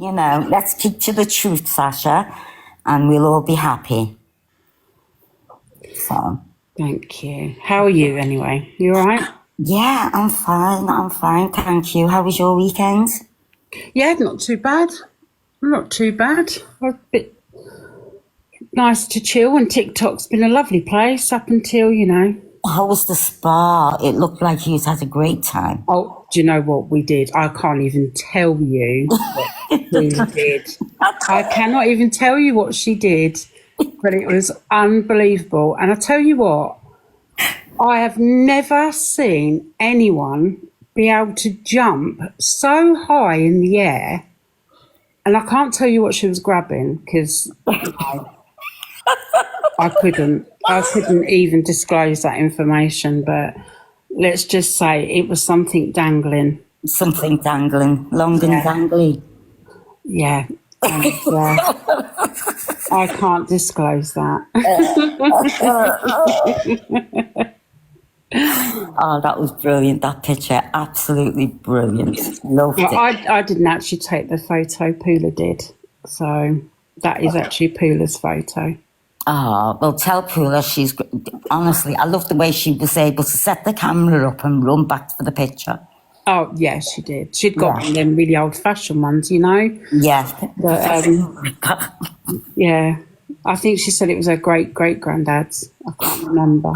You know, let's keep to the truth, Sasha, and we'll all be happy. So. Thank you. How are you anyway? You all right? Yeah, I'm fine, thank you. How was your weekend? Yeah, not too bad. Not too bad. A bit nice to chill, and TikTok's been a lovely place up until, you know. How was the spa? It looked like you had a great time. Oh, do you know what we did? I can't even tell you what we did. I cannot even tell you what she did, but it was unbelievable. And I tell you what, I have never seen anyone be able to jump so high in the air. And I can't tell you what she was grabbing because I couldn't even disclose that information. But let's just say it was something dangling. Something dangling, long and dangly. Yeah. And, I can't disclose that. Oh, that was brilliant, that picture. Absolutely brilliant. Loved it. I didn't actually take the photo, Poola did. So that is actually Poola's photo. Oh, well, tell Poola she's... Honestly, I love the way she was able to set the camera up and run back for the picture. Oh, yeah, she did. She'd got one of them really old-fashioned ones, you know? Yeah. But, yeah. I think she said it was her great-granddad's. I can't remember.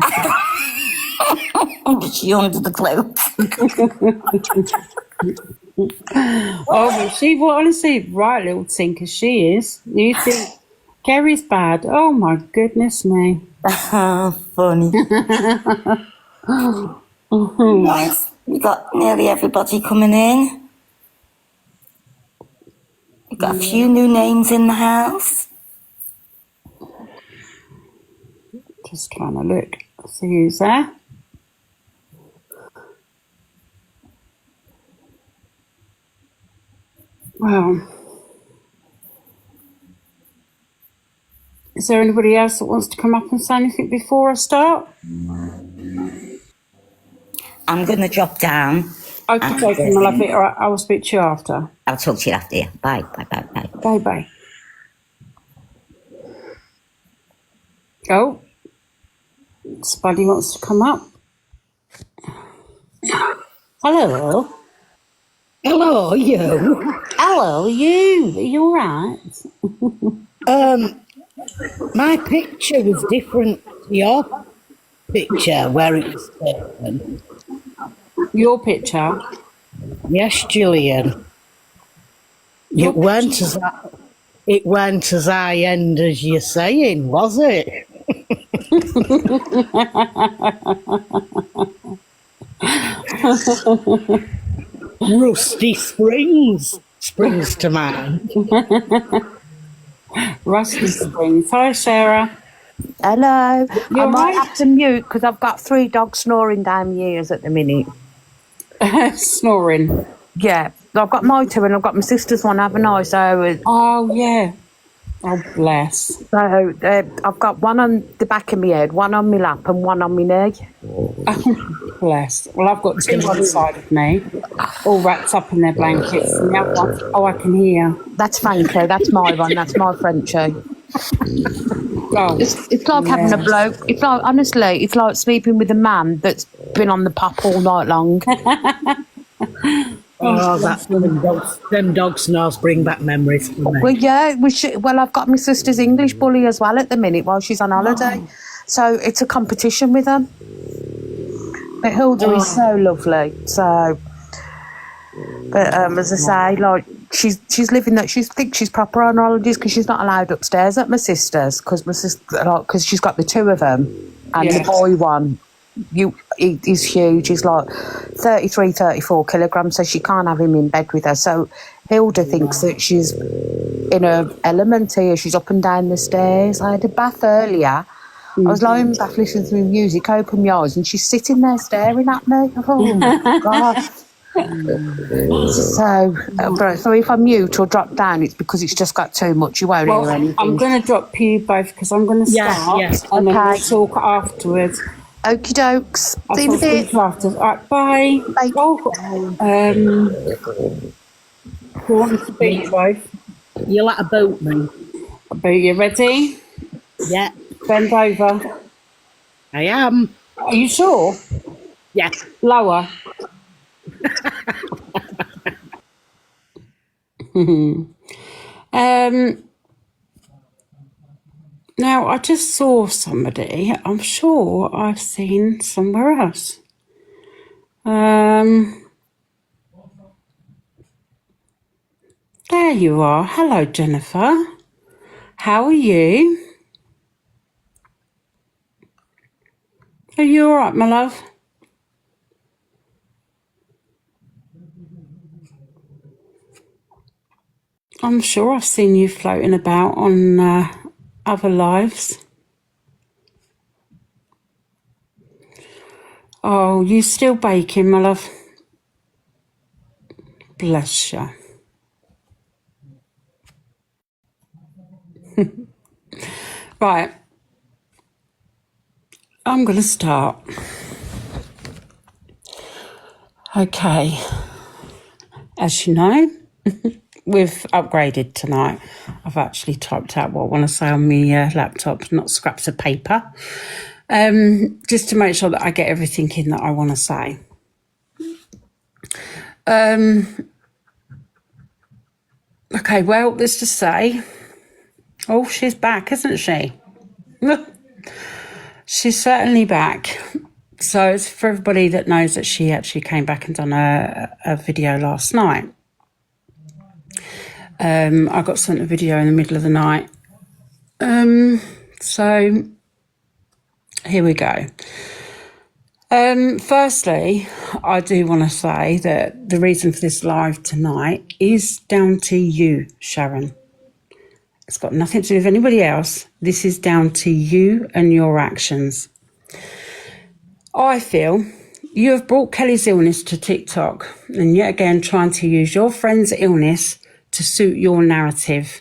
Was she under the cloak? Oh, well, she was honestly right little tinker she is. You think Kerry's bad? Oh, my goodness me. Funny. Nice. We got nearly everybody coming in. We've got a few new names in the house. Just trying to look, see who's there. Well, is there anybody else that wants to come up and say anything before I start? I'm going to drop down. Okay, my lovely. All right, I will speak to you after. I'll talk to you after. Yeah. Bye. Bye. Oh, Spuddy wants to come up. Hello. Hello, you. Hello, you. Are you all right? My picture was different to your picture where it was taken. Your picture? Yes, Gillian. It went as high end as you're saying, was it? Rusty Springs springs to mind. Rusty Springs. Hi, Sarah. Hello. I You're might right. have to mute because I've got 3 dogs snoring down my ears at the minute. Snoring. Yeah, I've got my 2 and I've got my sister's one, haven't I? So, Oh, yeah. Oh, bless. I've got one on the back of my head, one on my lap and one on my knee. Bless. Well, I've got 2 on the side of me, all wrapped up in their blankets. And the other one, oh, I can hear. That's Frankie, that's my one, that's my Frenchie. Oh, It's like having a bloke. It's like, honestly, it's like sleeping with a man that's been on the pop all night long. Oh, them dog snores bring back memories for me. Well, yeah, I've got my sister's English bully as well at the minute while she's on holiday. Oh. So it's a competition with them. But Hilda is so lovely. So, but as I say, like she's living that. She thinks she's proper on holidays because she's not allowed upstairs at my sister's because because she's got the 2 of them and the boy one. He's huge. He's like 33, 34 kilograms, so she can't have him in bed with her. So Hilda thinks that she's in her element here. She's up and down the stairs. I had a bath earlier. I was lying in the bath listening to music, open my eyes, and she's sitting there staring at me. Oh my God. So if I mute or drop down, it's because it's just got too much. You won't hear anything. I'm going to drop you both because I'm going to start and then we'll talk afterwards. Okie dokes. See you in a bit. After. All right, bye. Bye. Oh, who wants to speak, both? You'll have to boot me. Boot, you ready? Yeah, Bend over. I am. Are you sure? Yeah. Lower. Now, I just saw somebody I'm sure I've seen somewhere else. There you are. Hello, Jennifer. How are you? Are you all right, my love? I'm sure I've seen you floating about on other lives. Oh, you still baking, my love? Bless you. Right. I'm going to start. Okay. As you know, we've upgraded tonight. I've actually typed out what I want to say on my laptop, not scraps of paper, just to make sure that I get everything in that I want to say. Okay, well, let's just say, oh, she's back, isn't she? She's certainly back. So it's for everybody that knows that she actually came back and done a video last night. I got sent a video in the middle of the night. So here we go. Firstly, I do want to say that the reason for this live tonight is down to you, Sharon. It's got nothing to do with anybody else. This is down to you and your actions. I feel you have brought Kelly's illness to TikTok and yet again trying to use your friend's illness to suit your narrative.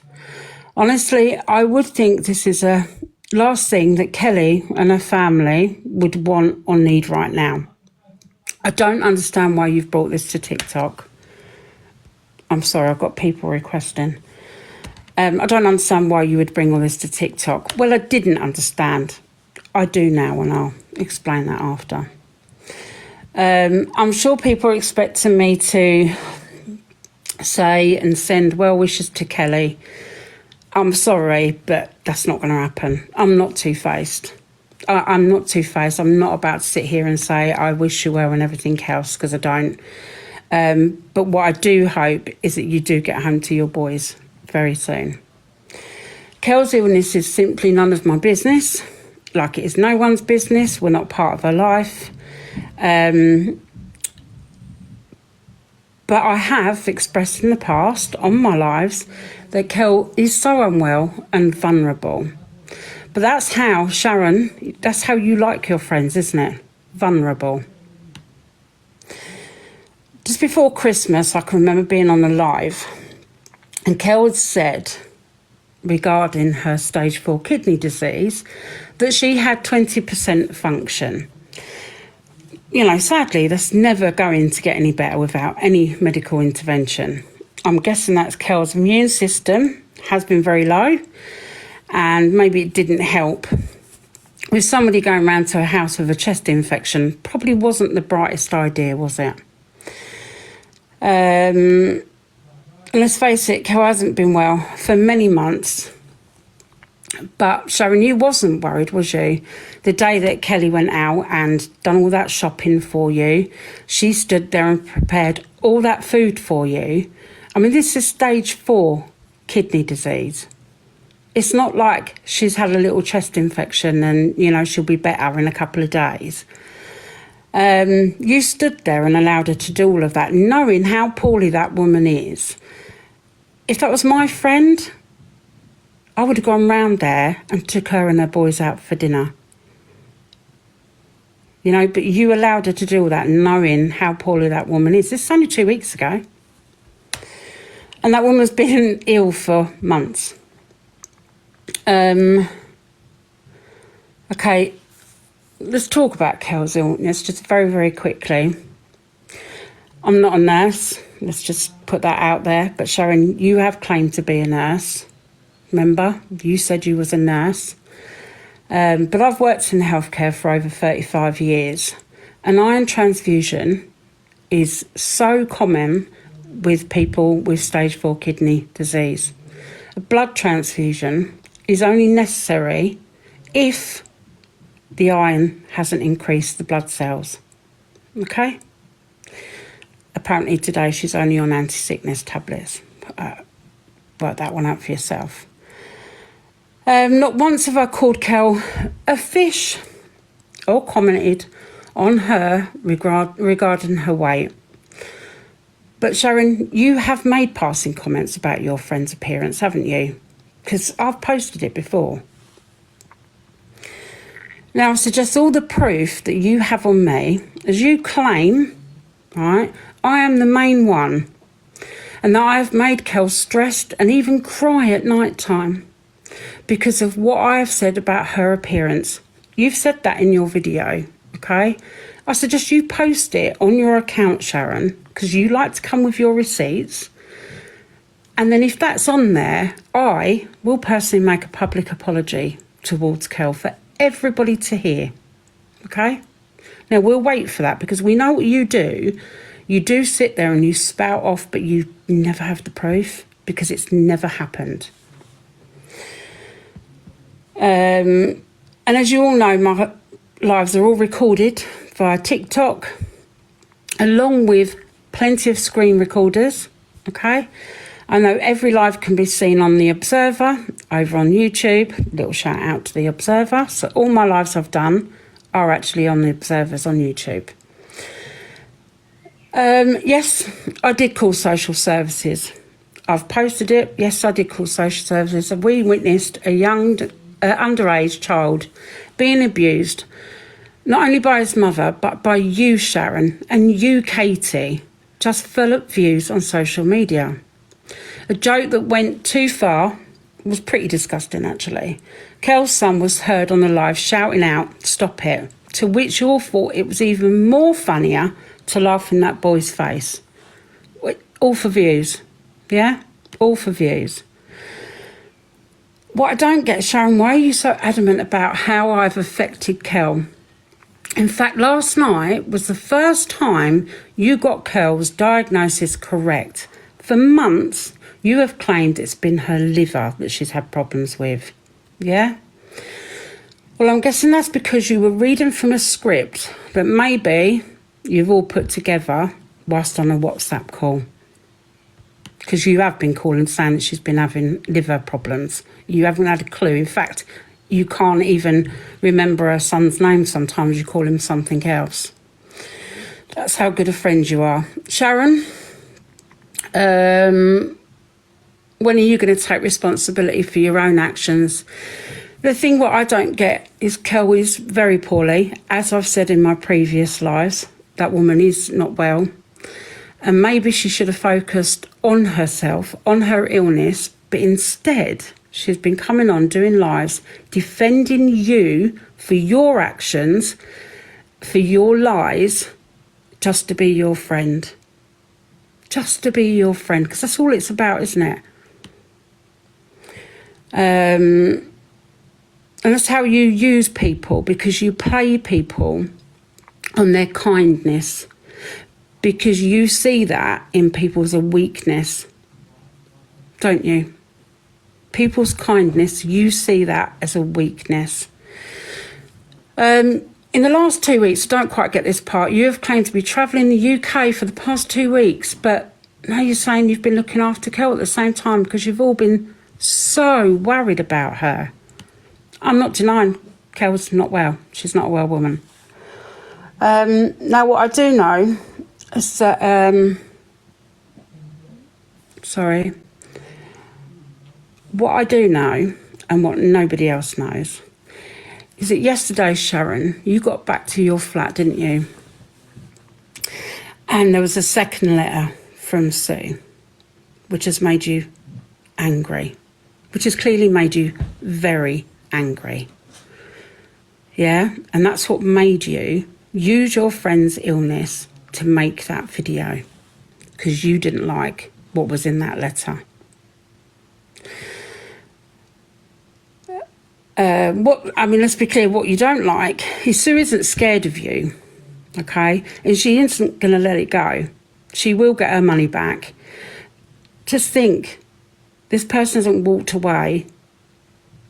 Honestly, I would think this is a last thing that Kelly and her family would want or need right now. I don't understand why you've brought this to TikTok. I'm sorry, I've got people requesting. I don't understand why you would bring all this to TikTok. Well, I didn't understand. I do now, and I'll explain that after. I'm sure people are expecting me to say and send well wishes to Kelly. I'm sorry, but that's not going to happen. I'm not two-faced. I'm not two-faced. I'm not about to sit here and say I wish you well and everything else, because I don't. But what I do hope is that you do get home to your boys very soon. Kel's illness is simply none of my business. Like, it is no one's business. We're not part of her life. But I have expressed in the past on my lives that Kel is so unwell and vulnerable. But that's how, Sharon, that's how you like your friends, isn't it? Vulnerable. Just before Christmas, I can remember being on a live, and Kel had said, regarding her stage 4 kidney disease, that she had 20% function. You know, sadly, that's never going to get any better without any medical intervention. I'm guessing that's Kel's immune system has been very low, and maybe it didn't help. With somebody going round to her house with a chest infection, probably wasn't the brightest idea, was it? Let's face it, Kel hasn't been well for many months. But Sharon, you wasn't worried, was you? The day that Kelly went out and done all that shopping for you, she stood there and prepared all that food for you. I mean, this is stage 4 kidney disease. It's not like she's had a little chest infection and, you know, she'll be better in a couple of days. You stood there and allowed her to do all of that, knowing how poorly that woman is. If that was my friend, I would have gone round there and took her and her boys out for dinner. You know, but you allowed her to do all that, knowing how poorly that woman is. This is only 2 weeks ago. And that woman's been ill for months. Okay, let's talk about Kel's illness just very, very quickly. I'm not a nurse, Let's just put that out there. But Sharon, you have claimed to be a nurse. Remember, you said you was a nurse. But I've worked in healthcare for over 35 years. An iron transfusion is so common with people with stage 4 kidney disease. A blood transfusion is only necessary if the iron hasn't increased the blood cells. Okay? Apparently today she's only on anti-sickness tablets. Work that one out for yourself. Not once have I called Kel a fish or commented on her regarding her weight. But Sharon, you have made passing comments about your friend's appearance, haven't you? Because I've posted it before. Now, I suggest all the proof that you have on me, as you claim, right, I am the main one, and that I have made Kel stressed and even cry at night time because of what I have said about her appearance. You've said that in your video, okay? I suggest you post it on your account, Sharon, because you like to come with your receipts. And then if that's on there, I will personally make a public apology towards Kel for everybody to hear, okay? Now, we'll wait for that because we know what you do. You do sit there and you spout off, but you never have the proof because it's never happened. And as you all know, my lives are all recorded via TikTok, along with plenty of screen recorders, okay? I know every live can be seen on The Observer over on YouTube. Little shout out to The Observer. So all my lives I've done are actually on The Observers on YouTube. Yes, I did call social services. I've posted it. Yes, I did call social services. We witnessed a young underage child being abused, not only by his mother, but by you, Sharon, and you, Katie, just full of views on social media. A joke that went too far was pretty disgusting, actually. Kel's son was heard on the live shouting out, "Stop it," to which you all thought it was even more funnier to laugh in that boy's face. All for views, yeah? All for views. What I don't get, Sharon, why are you so adamant about how I've affected Kel? In fact, last night was the first time you got Kel's diagnosis correct. For months, you have claimed it's been her liver that she's had problems with. Yeah? Well, I'm guessing that's because you were reading from a script that maybe you've all put together whilst on a WhatsApp call. Because you have been calling saying that she's been having liver problems. You haven't had a clue. In fact, you can't even remember her son's name sometimes. You call him something else. That's how good a friend you are. Sharon, when are you going to take responsibility for your own actions? The thing what I don't get is Kel is very poorly. As I've said in my previous lives, that woman is not well. And maybe she should have focused on herself, on her illness, but instead she's been coming on doing lives, defending you for your actions, for your lies, just to be your friend. Just to be your friend, because that's all it's about, isn't it? And that's how you use people, because you play people on their kindness, because you see that in people as a weakness, don't you? People's kindness, you see that as a weakness. In the last 2 weeks, I don't quite get this part, you have claimed to be travelling the UK for the past 2 weeks, but now you're saying you've been looking after Kel at the same time because you've all been so worried about her. I'm not denying Kel's not well. She's not a well woman. Now, what I do know is that, what I do know and what nobody else knows is that yesterday, Sharon, you got back to your flat, didn't you? And there was a second letter from Sue, which has made you angry, which has clearly made you very angry. Yeah? And that's what made you use your friend's illness to make that video. because you didn't like what was in that letter. Let's be clear, what you don't like is Sue isn't scared of you, okay? And she isn't going to let it go. She will get her money back. Just think, this person hasn't walked away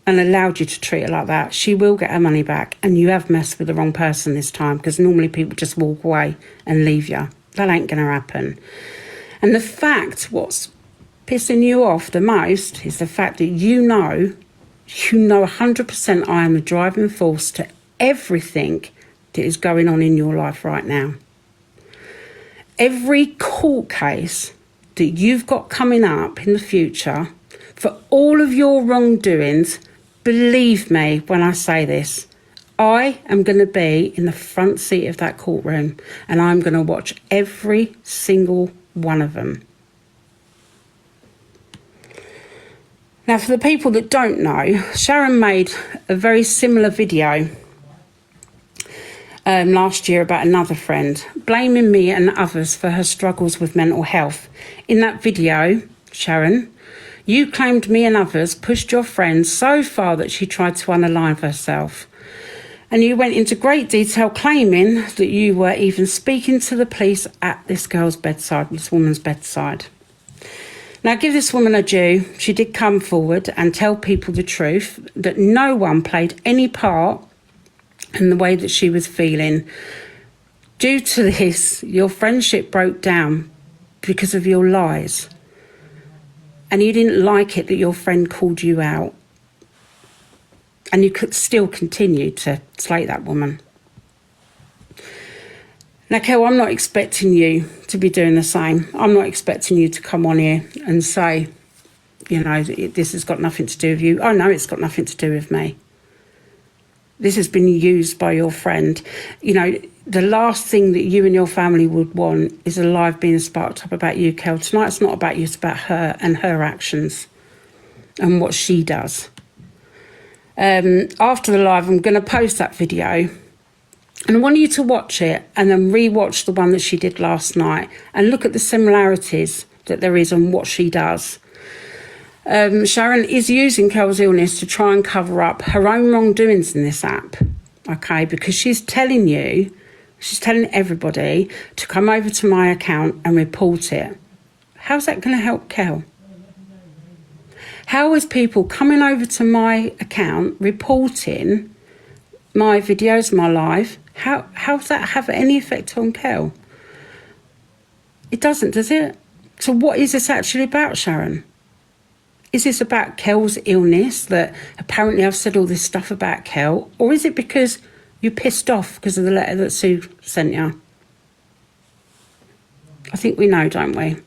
and allowed you to treat her like that. She will get her money back, and you have messed with the wrong person this time, because normally people just walk away and leave you. That ain't going to happen. And the fact, what's pissing you off the most is the fact that you know 100% I am the driving force to everything that is going on in your life right now. Every court case that you've got coming up in the future, for all of your wrongdoings, believe me when I say this, I am going to be in the front seat of that courtroom, and I'm going to watch every single one of them. Now, for the people that don't know, Sharon made a very similar video last year about another friend, blaming me and others for her struggles with mental health. In that video, Sharon, you claimed me and others pushed your friend so far that she tried to unalive herself. And you went into great detail claiming that you were even speaking to the police at this girl's bedside, this woman's bedside. Now, give this woman a due. She did come forward and tell people the truth, that no one played any part in the way that she was feeling. Due to this, your friendship broke down because of your lies. And you didn't like it that your friend called you out. And you could still continue to slate that woman. Now, Kel, I'm not expecting you to be doing the same. I'm not expecting you to come on here and say, this has got nothing to do with you. Oh, no, it's got nothing to do with me. This has been used by your friend. The last thing that you and your family would want is a live being sparked up about you, Kel. Tonight's not about you, it's about her and her actions and what she does. After the live, I'm going to post that video. And I want you to watch it and then re-watch the one that she did last night and look at the similarities that there is on what she does. Sharon is using Kel's illness to try and cover up her own wrongdoings in this app, okay? Because she's telling everybody to come over to my account and report it. How's that going to help Kel? How is people coming over to my account reporting my videos, my live? How does that have any effect on Kel? It doesn't, does it? So what is this actually about, Sharon? Is this about Kel's illness, that apparently I've said all this stuff about Kel? Or is it because you're pissed off because of the letter that Sue sent you? I think we know, don't we?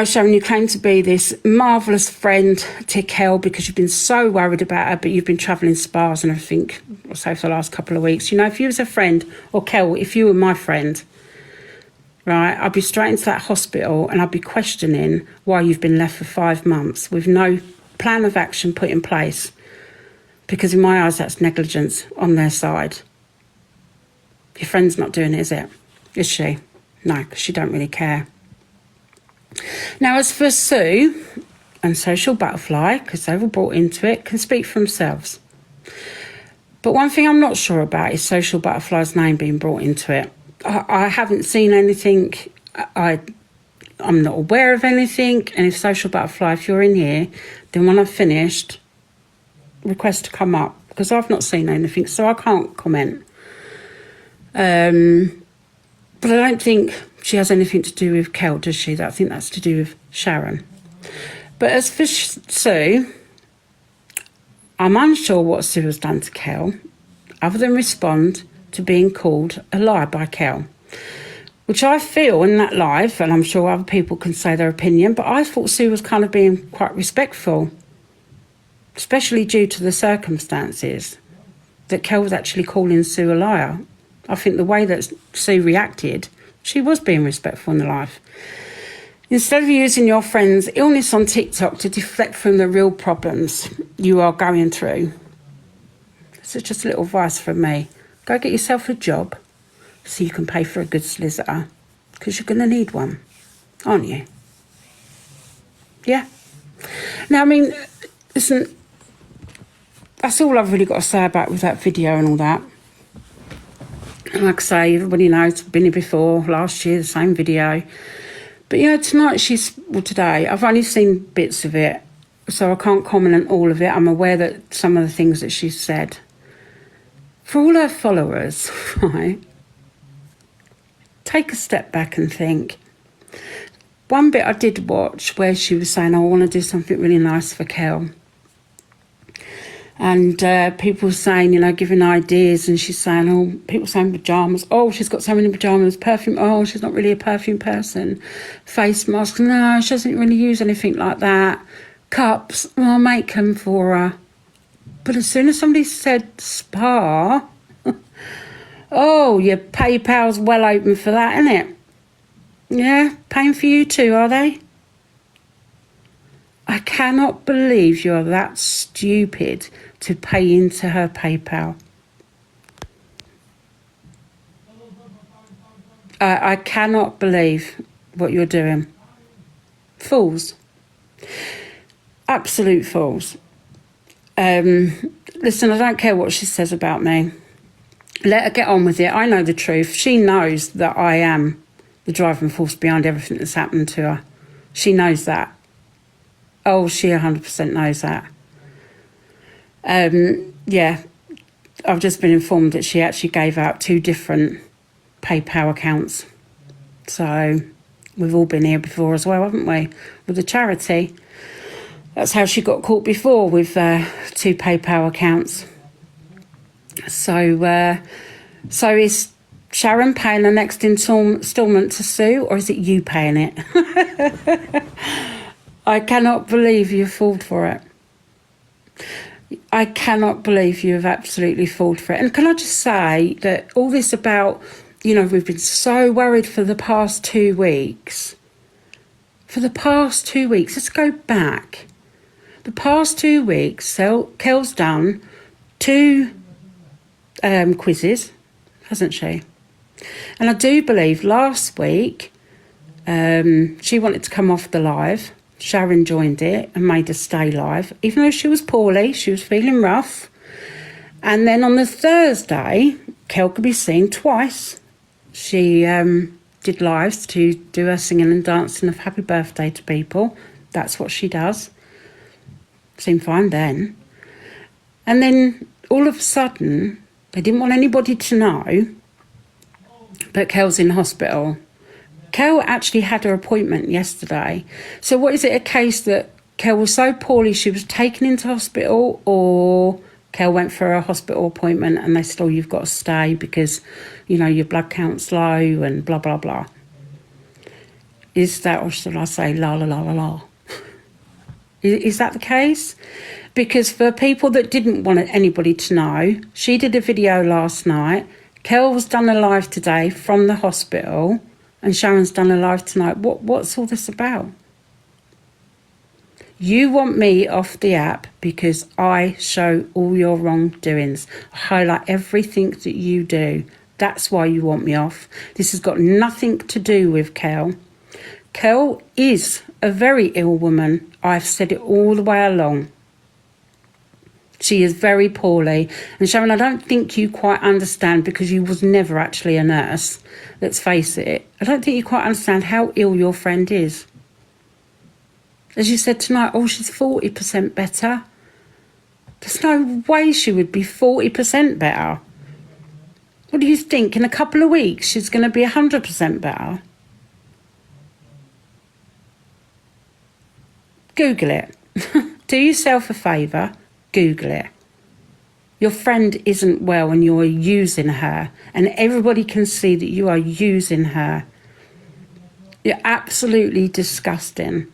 Sharon, you claim to be this marvellous friend to Kel because you've been so worried about her, but you've been travelling spas and everything, for the last couple of weeks. If you was a friend, or Kel, if you were my friend, right, I'd be straight into that hospital and I'd be questioning why you've been left for 5 months with no plan of action put in place. Because in my eyes, that's negligence on their side. Your friend's not doing it, is it? Is she? No, because she don't really care. Now, as for Sue and Social Butterfly, because they were brought into it, can speak for themselves. But one thing I'm not sure about is Social Butterfly's name being brought into it. I haven't seen anything. I'm not aware of anything. And if Social Butterfly, if you're in here, then when I've finished, request to come up, because I've not seen anything, so I can't comment. But I don't think she has anything to do with Kel, does she? I think that's to do with Sharon. But as for Sue, I'm unsure what Sue has done to Kel, other than respond to being called a liar by Kel, which I feel in that live, and I'm sure other people can say their opinion, but I thought Sue was kind of being quite respectful, especially due to the circumstances that Kel was actually calling Sue a liar. I think the way that Sue reacted, she was being respectful in the life. Instead of using your friend's illness on TikTok to deflect from the real problems you are going through, this is just a little advice from me. Go get yourself a job, so you can pay for a good solicitor, because you're going to need one, aren't you? Yeah. Now, I mean, listen, that's all I've really got to say about with that video and all that. And like I say, everybody knows, I've been here before, last year, the same video. But, you know, today, I've only seen bits of it, so I can't comment on all of it. I'm aware that some of the things that she said. For all her followers, right, take a step back and think. One bit I did watch where she was saying, oh, I want to do something really nice for Kel. And people were saying, you know, giving ideas, and she's saying, oh, people saying pyjamas. Oh, she's got so many pyjamas. Perfume. Oh, she's not really a perfume person. Face masks. No, she doesn't really use anything like that. Cups. Well, I'll make them for her. But as soon as somebody said spa, oh, your PayPal's well open for that, isn't it? Yeah, paying for you too, are they? I cannot believe you're that stupid to pay into her PayPal. I cannot believe what you're doing. Fools. Absolute fools. Listen, I don't care what she says about me. Let her get on with it. I know the truth. She knows that I am the driving force behind everything that's happened to her. She knows that. Oh, she 100% knows that. Yeah, I've just been informed that she actually gave out 2 different PayPal accounts. So we've all been here before as well, haven't we? With the charity. That's how she got caught before, with 2 PayPal accounts. So is Sharon paying the next instalment to sue, or is it you paying it? I cannot believe you falled for it. I cannot believe you have absolutely fallen for it. And can I just say that all this about, you know, we've been so worried for the past 2 weeks. For the past 2 weeks, let's go back. The past 2 weeks, Kel's done 2 quizzes, hasn't she? And I do believe last week she wanted to come off the live. Sharon joined it and made her stay live, even though she was poorly, she was feeling rough. And then on the Thursday, Kel could be seen twice. She did lives to do her singing and dancing of happy birthday to people. That's what she does. Seemed fine then. And then all of a sudden, they didn't want anybody to know, but Kel's in hospital. Kel actually had her appointment yesterday. So what, is it a case that Kel was so poorly she was taken into hospital, or Kel went for a hospital appointment and they said, oh, you've got to stay because, you know, your blood count's low and blah, blah, blah. Is that, or should I say la, la, la, la, la? Is that the case? Because for people that didn't want anybody to know, she did a video last night. Kel was done a live today from the hospital, and Sharon's done a live tonight. What's all this about? You want me off the app because I show all your wrongdoings. I highlight everything that you do. That's why you want me off. This has got nothing to do with Kel. Kel is a very ill woman. I've said it all the way along. She is very poorly. And Sharon, I don't think you quite understand, because you was never actually a nurse. Let's face it. I don't think you quite understand how ill your friend is. As you said tonight, oh, she's 40% better. There's no way she would be 40% better. What do you think? In a couple of weeks, she's going to be 100% better? Google it. Do yourself a favour. Google it. Your friend isn't well and you're using her, and everybody can see that you are using her. You're absolutely disgusting.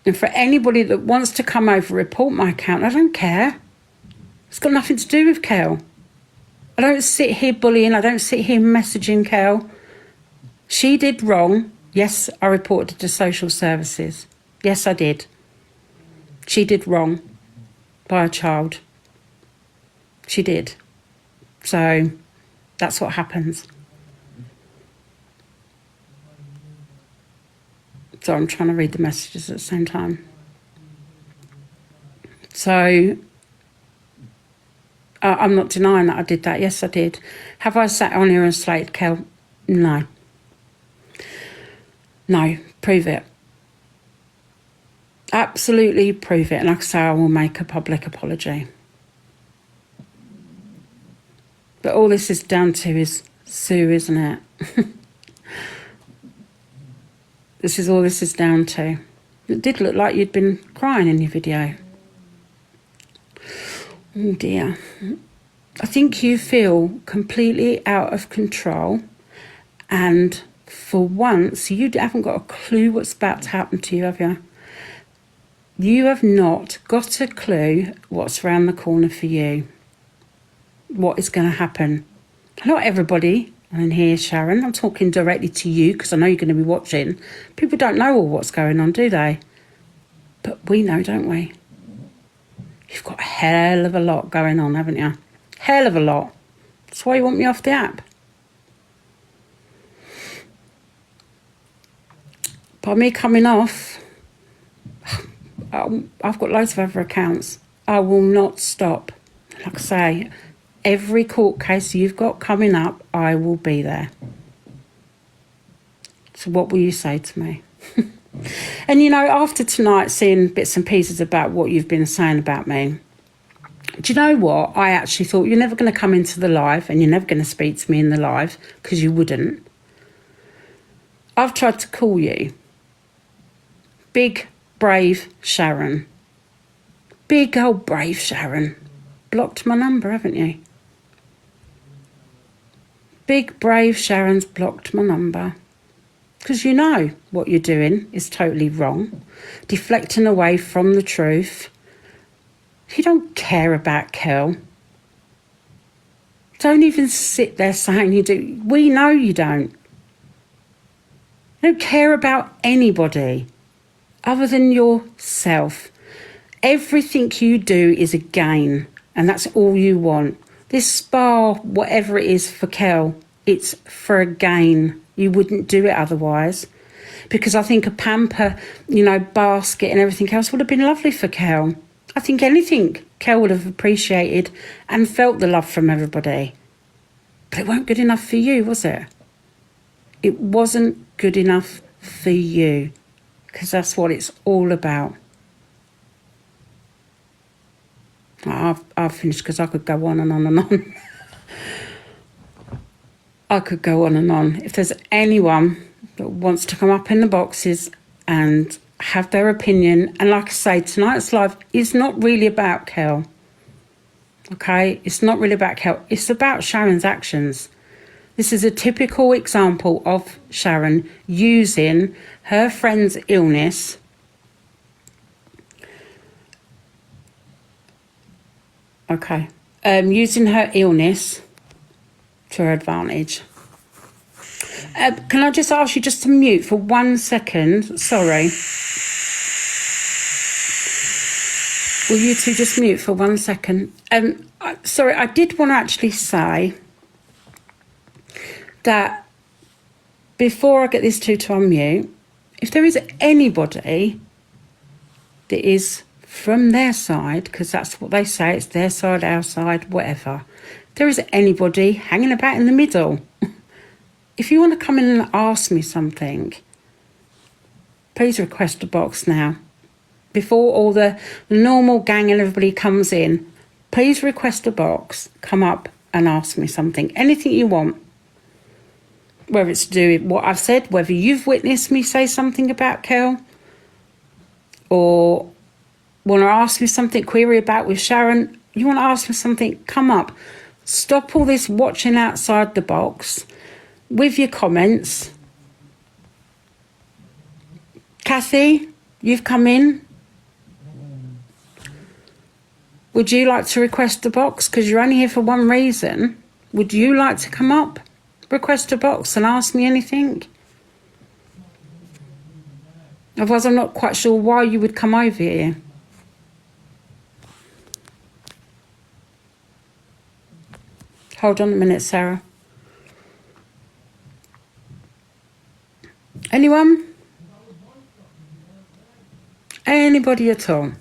And for anybody that wants to come over, report my account, I don't care. It's got nothing to do with Kel. I don't sit here bullying. I don't sit here messaging Kel. She did wrong. Yes, I reported to social services. Yes, I did. She did wrong by a child. She did. So That's what happens. So I'm trying to read the messages at the same time. So I'm not denying that I did that. Yes, I did. Have I sat on here and slated Kel? No. No, prove it. Absolutely prove it. And like I say, I will make a public apology. But all this is down to is Sue, isn't it? This is all this is down to. It did look like you'd been crying in your video. Oh dear. I think you feel completely out of control, and for once you haven't got a clue what's about to happen to you, have you? You have not got a clue what's around the corner for you. What is going to happen. Not everybody in here, Sharon, I'm talking directly to you because I know you're going to be watching. People don't know all what's going on, do they? But we know, don't we? You've got a hell of a lot going on, haven't you? Hell of a lot. That's why you want me off the app. By me coming off, I've got loads of other accounts. I will not stop. Like I say, every court case you've got coming up, I will be there. So what will you say to me? And you know, after tonight, seeing bits and pieces about what you've been saying about me, do you know what? I actually thought you're never going to come into the live and you're never going to speak to me in the live because you wouldn't. I've tried to call you. Big, brave Sharon. Big old brave Sharon. Blocked my number, haven't you? Big, brave Sharon's blocked my number. Because you know what you're doing is totally wrong. Deflecting away from the truth. You don't care about Kel. Don't even sit there saying you do. We know you don't. You don't care about anybody other than yourself. Everything you do is a gain, and that's all you want. This spa, whatever it is for Kel, it's for a gain. You wouldn't do it otherwise. Because I think a pamper, you know, basket and everything else would have been lovely for Kel. I think anything Kel would have appreciated and felt the love from everybody. But it weren't good enough for you, was it? It wasn't good enough for you. Because that's what it's all about. I've finished because I could go on and on and on. I could go on and on. If there's anyone that wants to come up in the boxes and have their opinion, and like I say, tonight's live is not really about Kel. Okay? It's not really about Kel. It's about Sharon's actions. This is a typical example of Sharon using her friend's illness using her illness to her advantage. Can I just ask you just to mute for 1 second? Sorry. Will you two just mute for 1 second? Sorry, I did want to actually say that before I get these two to unmute, if there is anybody that is from their side, because that's what they say, it's their side, our side, whatever. If there is anybody hanging about in the middle, if you want to come in and ask me something, please request a box now. Before all the normal gang and everybody comes in, please request a box, come up and ask me something, anything you want. Whether it's to do with what I've said, whether you've witnessed me say something about Kel, or want to ask me something, query about with Sharon, you want to ask me something, come up. Stop all this watching outside the box with your comments. Kathy, you've come in. Would you like to request a box? Because you're only here for one reason. Would you like to come up, request a box and ask me anything? Otherwise, I'm not quite sure why you would come over here. Hold on a minute, Sarah. Anyone? Anybody at all?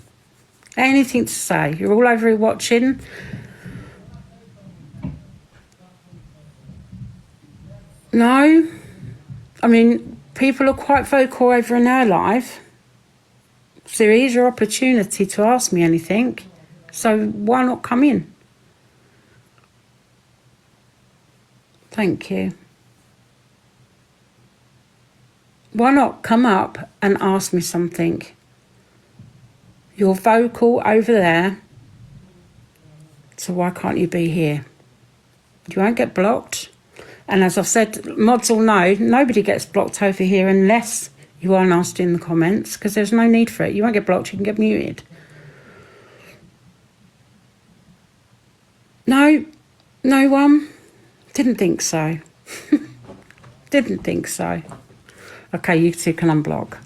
Anything to say? You're all over here watching. No? I mean, people are quite vocal over in our live. So here's your opportunity to ask me anything. So why not come in? Thank you. Why not come up and ask me something? You're vocal over there, so why can't you be here? You won't get blocked. And as I've said, mods all know, nobody gets blocked over here unless you are nasty in the comments, because there's no need for it. You won't get blocked, you can get muted. No, no one? Didn't think so. Didn't think so. Okay, you two can unblock.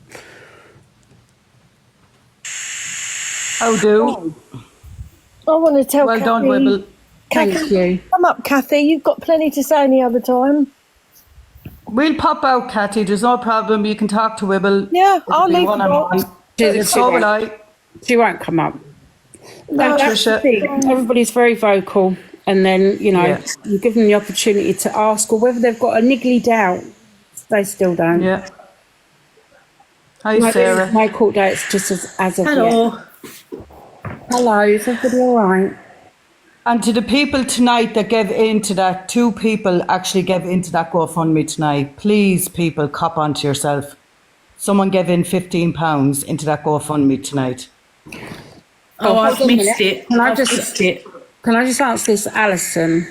How do? I want to tell Well Kathy. done, Wibble. Thank you. Come up, Kathy. You've got plenty to say any other time. We'll pop out, Cathy. There's no problem. You can talk to Wibble. Yeah, It'll I'll be leave one-on-one. She's- So will I. She won't come up. No, That's the Trisha. thing. Everybody's very vocal, and then you know Yeah. you give them the opportunity to ask, or whether they've got a niggly doubt, they still don't. Yeah. Hi, No, Sarah. no court dates just as of Hello. yet. Hello, is everybody all right? And to the people tonight that gave into that, 2 people actually gave into that GoFundMe tonight. Please, people, cop onto yourself. Someone gave in £15 into that GoFundMe tonight. Oh, I've hold on a missed minute. it. Can I I've just- missed it. Can I just ask this, Alison?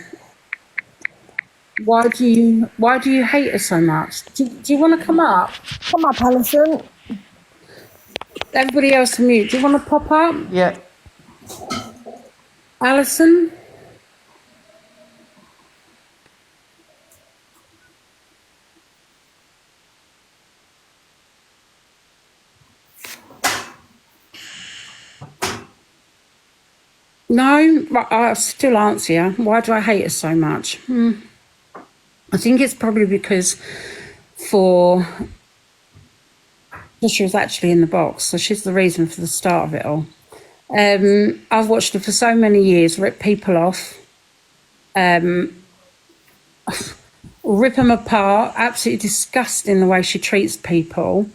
Why do you hate her so much? Do you want to come up? come up, Alison. Everybody else mute. Do you want to pop up, Yeah. Alison? No, but I'll still answer you. Why do I hate her so much? I think it's probably because she was actually in the box, so she's the reason for the start of it all. I've watched her for so many years rip people off, rip them apart, absolutely disgusting the way she treats people.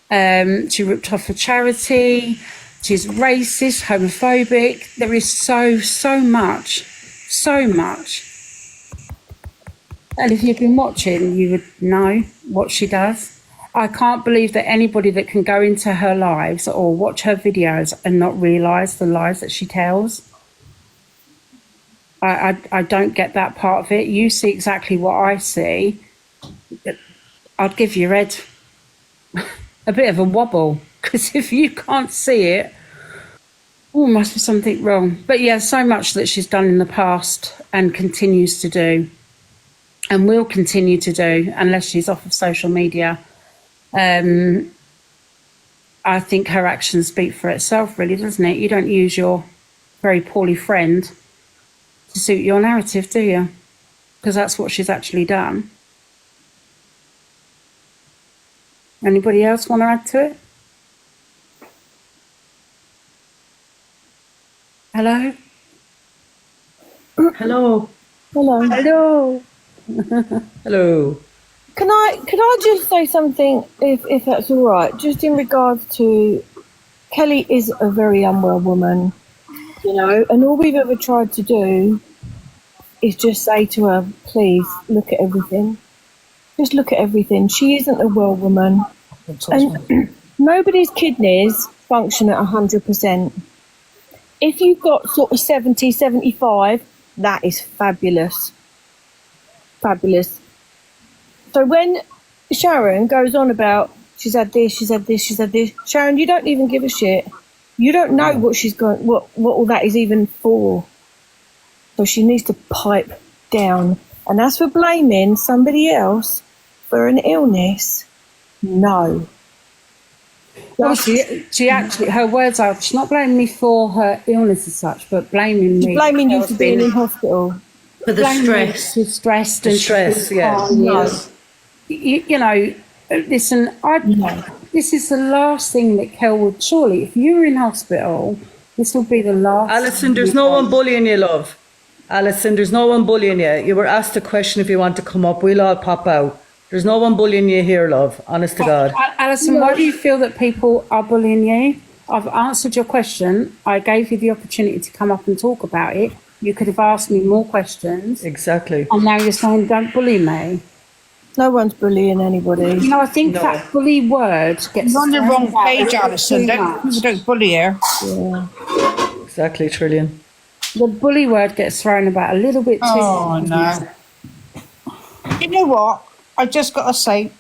She ripped off a charity. She's racist, homophobic. There is so much. And if you've been watching, you would know what she does. I can't believe that anybody that can go into her lives or watch her videos and not realise the lies that she tells. I don't get that part of it. You see exactly what I see. I'd give your head a bit of a wobble, because if you can't see it, must be something wrong. But yeah, so much that she's done in the past and continues to do and will continue to do unless she's off of social media. I think her actions speak for itself, really, doesn't it? You don't use your very poorly friend to suit your narrative, do you? Because that's what she's actually done. Anybody else want to add to it? Hello? Hello. Hello. Hello. Hello. Can I just say something, if that's all right, just in regards to Kelly is a very unwell woman, you know, and all we've ever tried to do is just say to her, please look at everything. Just look at everything. She isn't a well woman. And nobody's kidneys function at 100%. If you've got sort of 70, 75, that is fabulous. Fabulous. So when Sharon goes on about she's had this, she's had this, she's had this, Sharon, you don't even give a shit. You don't know what she's going, what all that is even for. So she needs to pipe down. And as for blaming somebody else for an illness, no. Well, she actually, her words are, she's not blaming me for her illness as such, but blaming me. Blaming you for being in hospital. For the Blaming me stress. She's stressed The and stress, she's yeah. calm, No. You know, Listen, this is the last thing that Kel would, surely, if you were in hospital, this would be the last. Alison, there's no one bullying you, love. Alison, there's no one bullying you. You were asked a question if you want to come up. We'll all pop out. There's no one bullying you here, love. Honest to God. Alison, why do you feel that people are bullying you? I've answered your question. I gave you the opportunity to come up and talk about it. You could have asked me more questions. Exactly. And now you're saying, don't bully me. No one's bullying anybody. You know, I think that bully word gets... You're on the wrong page, Alison. too much. Don't bully her. Yeah. Exactly, Trillian. The bully word gets thrown about a little bit too Oh, much. no. You know what? I just got to say,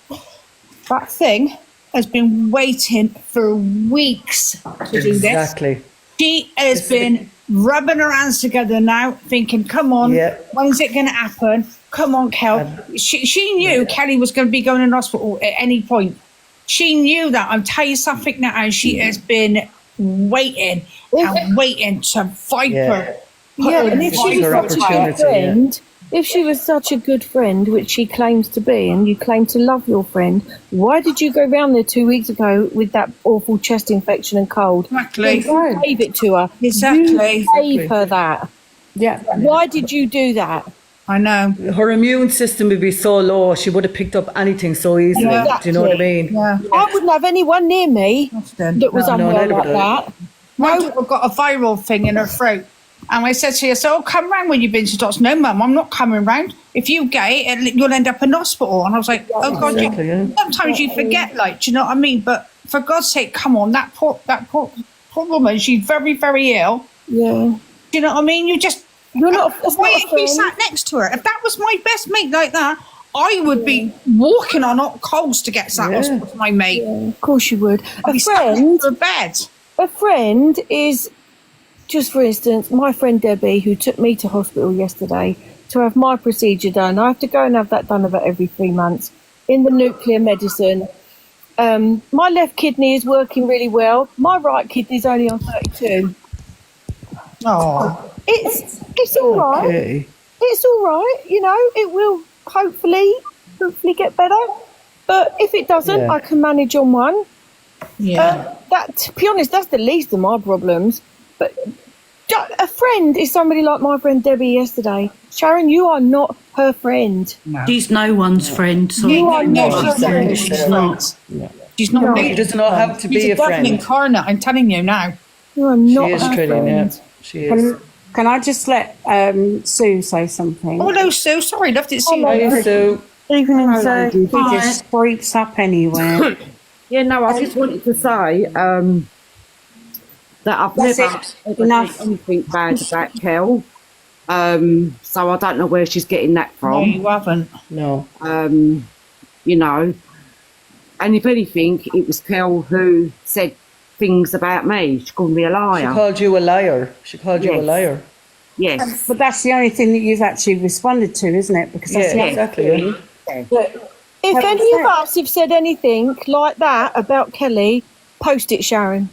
that thing has been waiting for weeks to do this. Exactly. She has been rubbing her hands together now, thinking, come on, when's it going to happen? Come on, Kel. She knew Kelly was going to be going in hospital at any point. She knew that. I'll tell you something now, and she has been waiting and waiting to fight her. Yeah, and if she was such a good friend, if she was such a good friend, which she claims to be, and you claim to love your friend, why did you go round there 2 weeks ago with that awful chest infection and cold? Exactly. You gave it to her. Exactly. You gave her that. Yeah. Why did you do that? I know. Her immune system would be so low, she would have picked up anything so easily. Yeah. Do you know what I mean? Yeah. I wouldn't have anyone near me that was unwell neither like would I. that. My daughter got a viral thing in her throat. And I said to her, so come round when you've been to doctor. No, Mum, I'm not coming round. If you get it, you'll end up in hospital. And I was like, oh, God, sometimes you forget, like, do you know what I mean? But for God's sake, come on, that poor woman, she's very, very ill. Yeah. Do you know what I mean? You're not. Why if we sat next to her? If that was my best mate like that, I would be walking on hot coals to get to that hospital to my mate. Yeah, of course you would. I'd be sat next to her bed. A friend is, just for instance, my friend Debbie, who took me to hospital yesterday to have my procedure done. I have to go and have that done about every 3 months in the nuclear medicine. My left kidney is working really well. My right kidney is only on 32. Oh. It's all right. Okay. It's all right. You know, it will hopefully get better. But if it doesn't, I can manage on one. Yeah. To be honest, that's the least of my problems. But a friend is somebody like my friend Debbie yesterday. Sharon, you are not her friend. No. She's no one's friend. Sorry. You are not her friend. She's not. She's not. She does not have to be a devil friend. incarnate, I'm telling you now. You are not She is her Trillian, friend. yeah. She is. Can I just let Sue say something? Oh, hello, Sue. Sorry, loved it. See Hi, you. Sue. Evening, Hello, Sue. lady. He just creeps up anywhere. Yeah, no, I just wanted to say that I've That's never it. ever Enough. said anything bad about Kel. So I don't know where she's getting that No, from. you haven't. No. You know, and if anything, it was Kel who said things about me. She called me a She liar. called you a liar. She called you a Yes. liar. Yes. But that's the only thing that you've actually responded to, isn't it? Because that's Yeah, the exactly. Yeah. But If Having any of said- us have said anything like that about Kelly, post it, Sharon.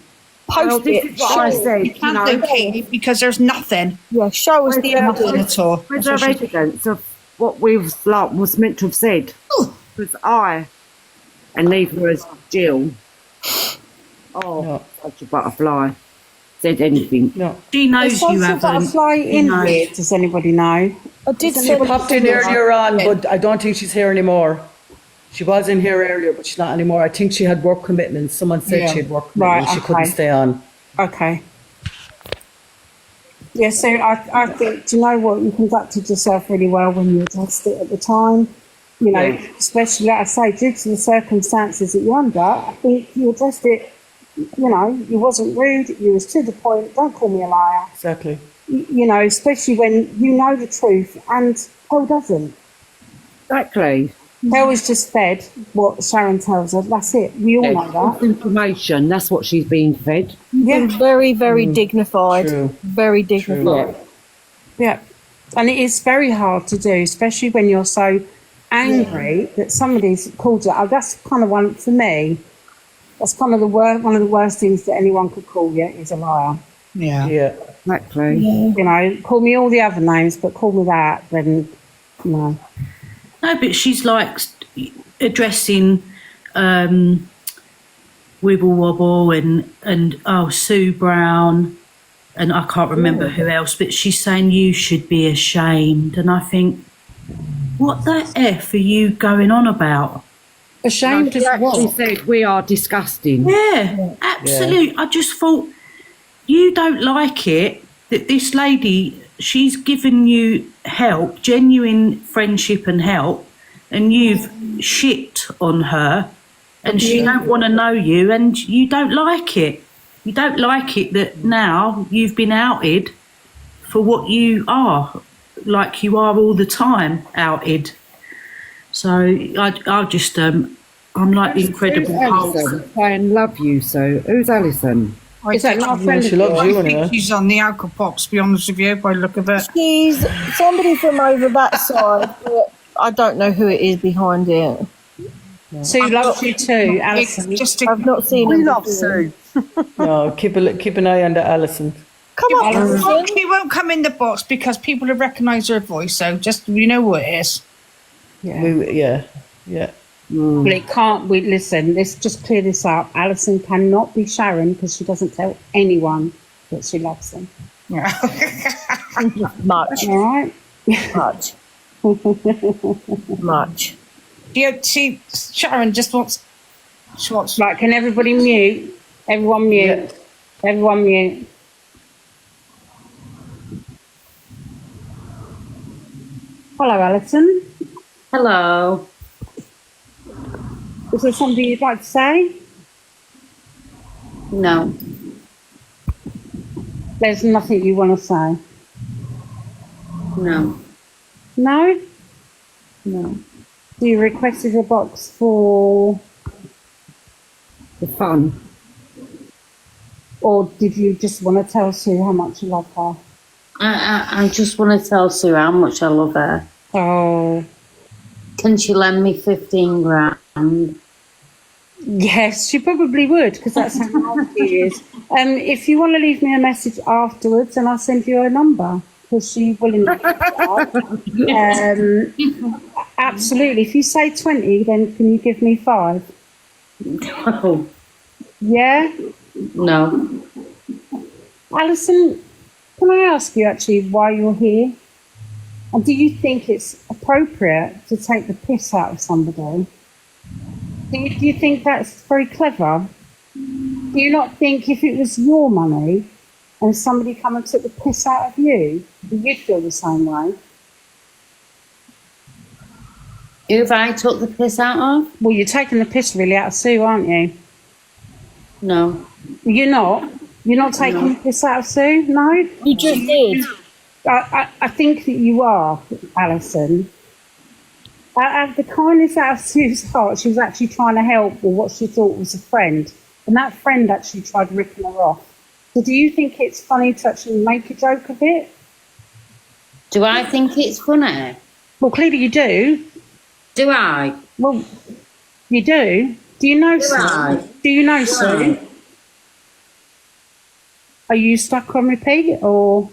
Post Well, this it. is what I Show- said, You you can't know. do Katie because there's nothing. Yeah, show us the Nothing evidence. at all. Where's That's there what she- evidence of what we've like was meant to have said? Because I, and neither has Jill, No. such a butterfly, said anything. No. She knows Is you Sasha haven't. Butterfly in knows. here? Does anybody know? I did She say popped in earlier on, but I don't think she's here anymore. She was in here earlier, but she's not anymore. I think she had work commitments. Someone said Yeah. she had work Right, commitments. She couldn't okay. stay on. Okay. Yeah, so I think, do you know what? You conducted yourself really well when you addressed it at the time. You know, especially, like I say, due to the circumstances that you're under, I think you addressed it, you know, you wasn't rude, you was to the point, don't call me a liar. Exactly. You know, especially when you know the truth and Paul doesn't. Exactly. Paul is just fed what Sharon tells her, that's it. We all know False that. information, that's what she's being fed. Yeah. very, very dignified. True. Very dignified. Yeah, and it is very hard to do, especially when you're so angry that somebody's called you. Oh, that's kind of one for me. That's kind of one of the worst things that anyone could call you is a liar. Yeah. Yeah. Exactly. You know, call me all the other names, but call me that, then no. No, but she's like addressing Wibble Wobble and Sue Brown, and I can't remember who else, but she's saying you should be ashamed. And I think, what the F are you going on about? Ashamed She of actually what? said we are disgusting. Yeah, absolutely. I just thought, you don't like it that this lady, she's given you help, genuine friendship and help, and you've shit on her, and she don't want to know you, and you don't like it. You don't like it that now you've been outed for what you are, like you are all the time outed. So I just I'm like the Incredible Hulk. Alison saying love you, so who's Alison? Is that not a friend of She loves yours? you, I think anyway. she's on the Alka Pops, to be honest with you, by the look of it. She's somebody from over that side, but I don't know who it is behind it. Sue loves you too, Alison. Just to, I've not seen We her love before. Sue. No, keep an eye on the Alison. Come on, Alison. she won't come in the box because people have recognised her voice, so just, you know what it is. Yeah. Well, it can't. Listen. Let's just clear this up. Alison cannot be Sharon because she doesn't tell anyone that she loves them. Yeah. Much, All right. much, much. She Sharon just wants. She wants. Right. Can everybody mute? Everyone mute. Everyone mute. Hello, Alison. Hello. Is there something you'd like to say? No. There's nothing you want to say. No. No? No. So you requested a box for, The fun. or did you just want to tell Sue how much you love her? I just want to tell Sue how much I love her. Oh, Can she lend me 15 grand? yes, she probably would, because that's how nice she is. If you want to leave me a message afterwards, and I'll send you her number, because she willingly absolutely. If you say 20, then can you give me 5? No. Yeah? No. Alison, can I ask you actually why you're here? And do you think it's appropriate to take the piss out of somebody? Do you think that's very clever? Do you not think if it was your money and somebody come and took the piss out of you, you'd feel the same way? Who have I took the piss out of? Well, you're taking the piss really out of Sue, aren't you? No. You're not? You're not taking the piss out of Sue? No? You just did. I think that you are, Alison. Out of the kindness out of Sue's heart, she was actually trying to help with what she thought was a friend. And that friend actually tried ripping her off. So do you think it's funny to actually make a joke of it? Do I think it's funny? Well, clearly you do. Do I? Well, you do. Do you know Sue? I? Do you know Sue? Are you stuck on repeat, or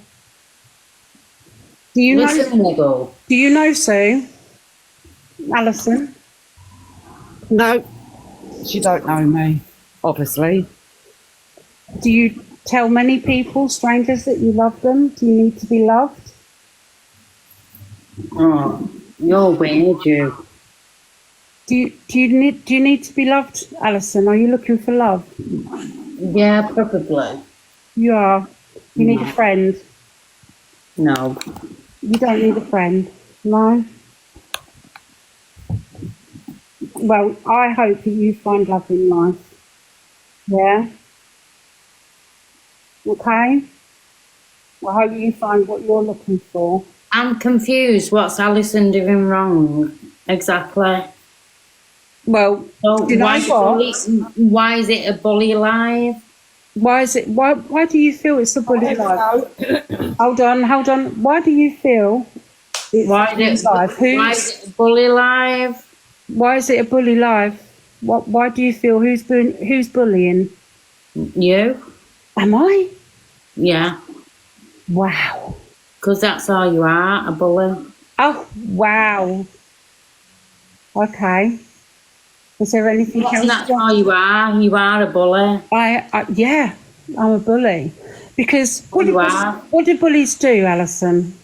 do you Listen, know? Niggle. Do you know Sue? Alison? No, she don't know me, obviously. Do you tell many people, strangers, that you love them? Do you need to be loved? Oh, you're weird, you. Do you need to be loved, Alison? Are you looking for love? Yeah, probably. You are. You need a friend. No. You don't need a friend. No. Well, I hope that you find love in life. Yeah? Okay? I hope you find what you're looking for. I'm confused. What's Alison doing wrong? Exactly. Well, So you know why is it a bully live? why do you feel it's a bully life? Hold on. Why do you feel it's Why a bully life? why is it a bully live? Why is it a bully life? Why do you feel who's bullying? You? Am I? Yeah. Wow. Because that's all you are, a bully. Oh, wow. Okay. Is there anything else? That's why you are. You are a bully. Yeah, I'm a bully. Because what are. what do bullies do, Alison?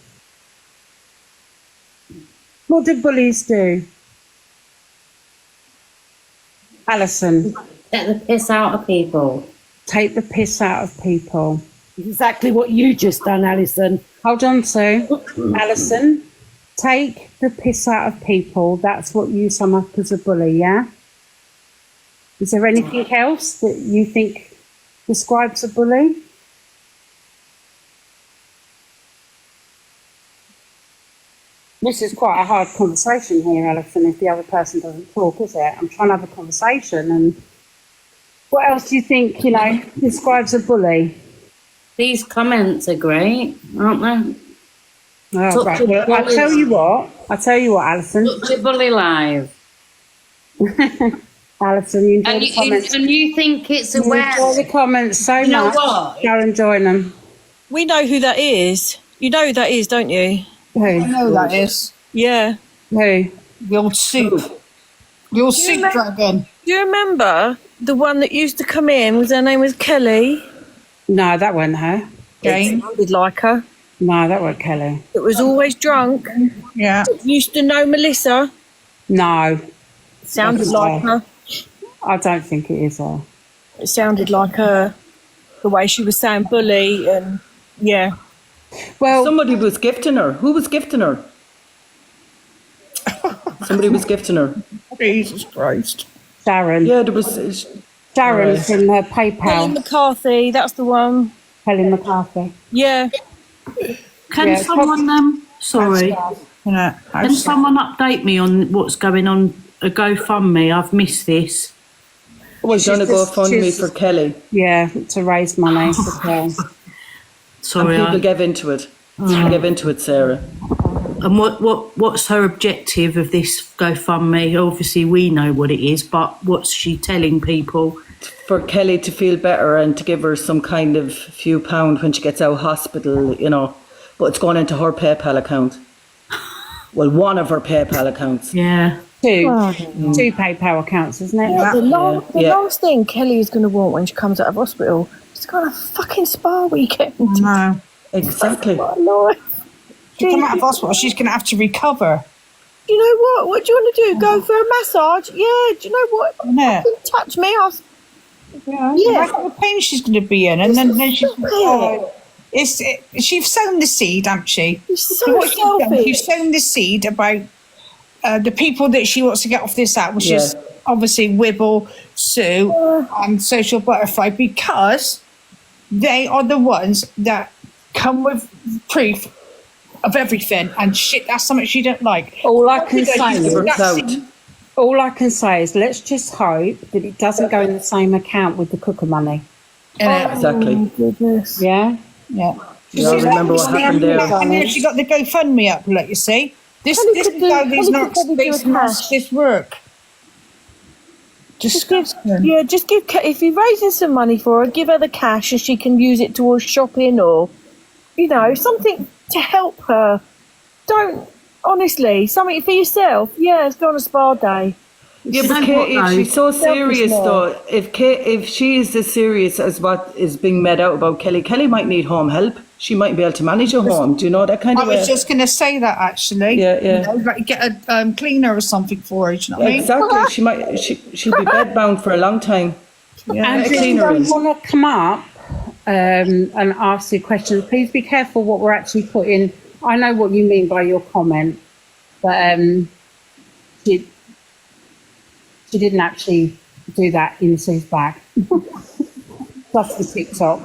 What do bullies do? Alison. Take the piss out of people. Take the piss out of people. Exactly what you just done, Alison. Hold on, Sue. Alison, take the piss out of people. That's what you sum up as a bully, yeah? Is there anything else that you think describes a bully? This is quite a hard conversation here, Alison, if the other person doesn't talk, is it? I'm trying to have a conversation. And what else do you think, describes a bully? These comments are great, aren't they? Oh, right. Well, I'll tell you what, Alison. Such a bully live. Alison, you enjoy the comments. And you think it's a You enjoy the comments so You know much. what? Go and join them. We know who that is. You know who that is, don't you? Who? I know that is. Yeah. Who? The old soup. The old soup dragon. Do you remember the one that used to come in? Her name was Kelly. No, that wasn't her. It sounded like her. No, that wasn't Kelly. It was always drunk. Yeah. Used to know Melissa. No. Sounded That's like her. I don't think it is her. It sounded like her. The way she was saying bully and yeah. Well, somebody was gifting her. Who was gifting her? Somebody was gifting her. Jesus Christ. Darren. Yeah, there was. Darren from her Kelly PayPal. McCarthy, that's the one. Kelly McCarthy. Yeah. Can someone sorry? Can someone update me on what's going on? A GoFundMe. I've missed this. We're going to GoFundMe for Kelly. Yeah, to raise money for Kelly. Sorry, and people gave into it. Gave into it, Sarah. And what's her objective of this GoFundMe? Obviously, we know what it is, but what's she telling people? For Kelly to feel better and to give her some kind of few pound when she gets out of hospital, But it's gone into her PayPal account. Well, one of her PayPal accounts. Yeah. Two PayPal accounts, isn't it? Yeah, the last thing Kelly is going to want when she comes out of hospital is to go on a fucking spa weekend. No. Exactly. Oh, Lord. She'll come out of hospital, she's going to have to recover. Do you know what? What do you want to do? Go for a massage? Yeah, do you know what? Yeah. Fucking touch me. Yeah. Imagine the pain she's going to be in. And then she's... she's sown the seed, hasn't she? She's so selfish. She's sown the seed about the people that she wants to get off this app, which is obviously Wibble, Sue, and Social Butterfly, because they are the ones that come with proof of everything, and shit, that's something she don't like. All I can say is let's just hope that it doesn't go in the same account with the cooker money. Exactly. Oh, goodness. Yeah? Yeah. I remember what happened there. And then she got the GoFundMe up, look, you see. This is how these narcissists work. Just give, if you're raising some money for her, give her the cash and she can use it towards shopping or, something to help her. Don't, honestly, something for yourself. Yeah, let's go on a spa day. Yeah, but Kate, if she's so serious though, if she is as serious as what is being made out about Kelly might need home help. She might be able to manage a home. Do you know that kind of way? I was just going to say that actually. Yeah. Like get a cleaner or something for her. Do you know what I mean? Exactly. She'll be bedbound for a long time. Yeah. And if you want to come up and ask you questions, please be careful what we're actually putting. I know what you mean by your comment, but she didn't actually do that in Sue's back. Plus the TikTok.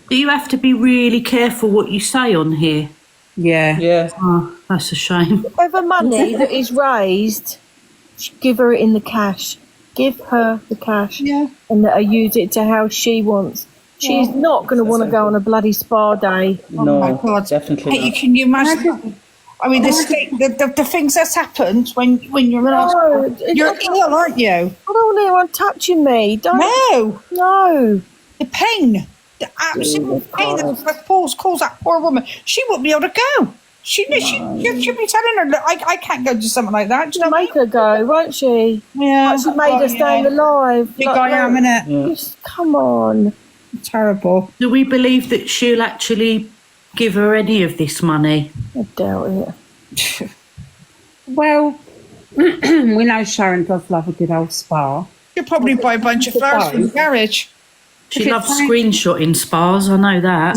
Do you have to be really careful what you say on here? Yeah. Oh, that's a shame. Whatever money that is raised, give her it in the cash. Give her the cash. Yeah. And let her use it to how she wants. She's not going to want to go on a bloody spa day. No, my God. definitely Hey, not. can you imagine? I mean, the things that's happened when you're in hospital. You're ill, aren't you? I don't want anyone touching me. No. The pain. The absolute pain that calls that poor woman. She wouldn't be able to go. She'll be telling her, look, I can't go to something like that. Do you know what I Make her go, won't she? Yeah. Like she made her stay alive. Big I am, innit? Just come on. Terrible. Do we believe that she'll actually give her any of this money? I doubt it. Well, we know Sharon does love a good old spa. She'll probably buy a bunch of flowers from the garage. She loves screenshotting spas, I know that.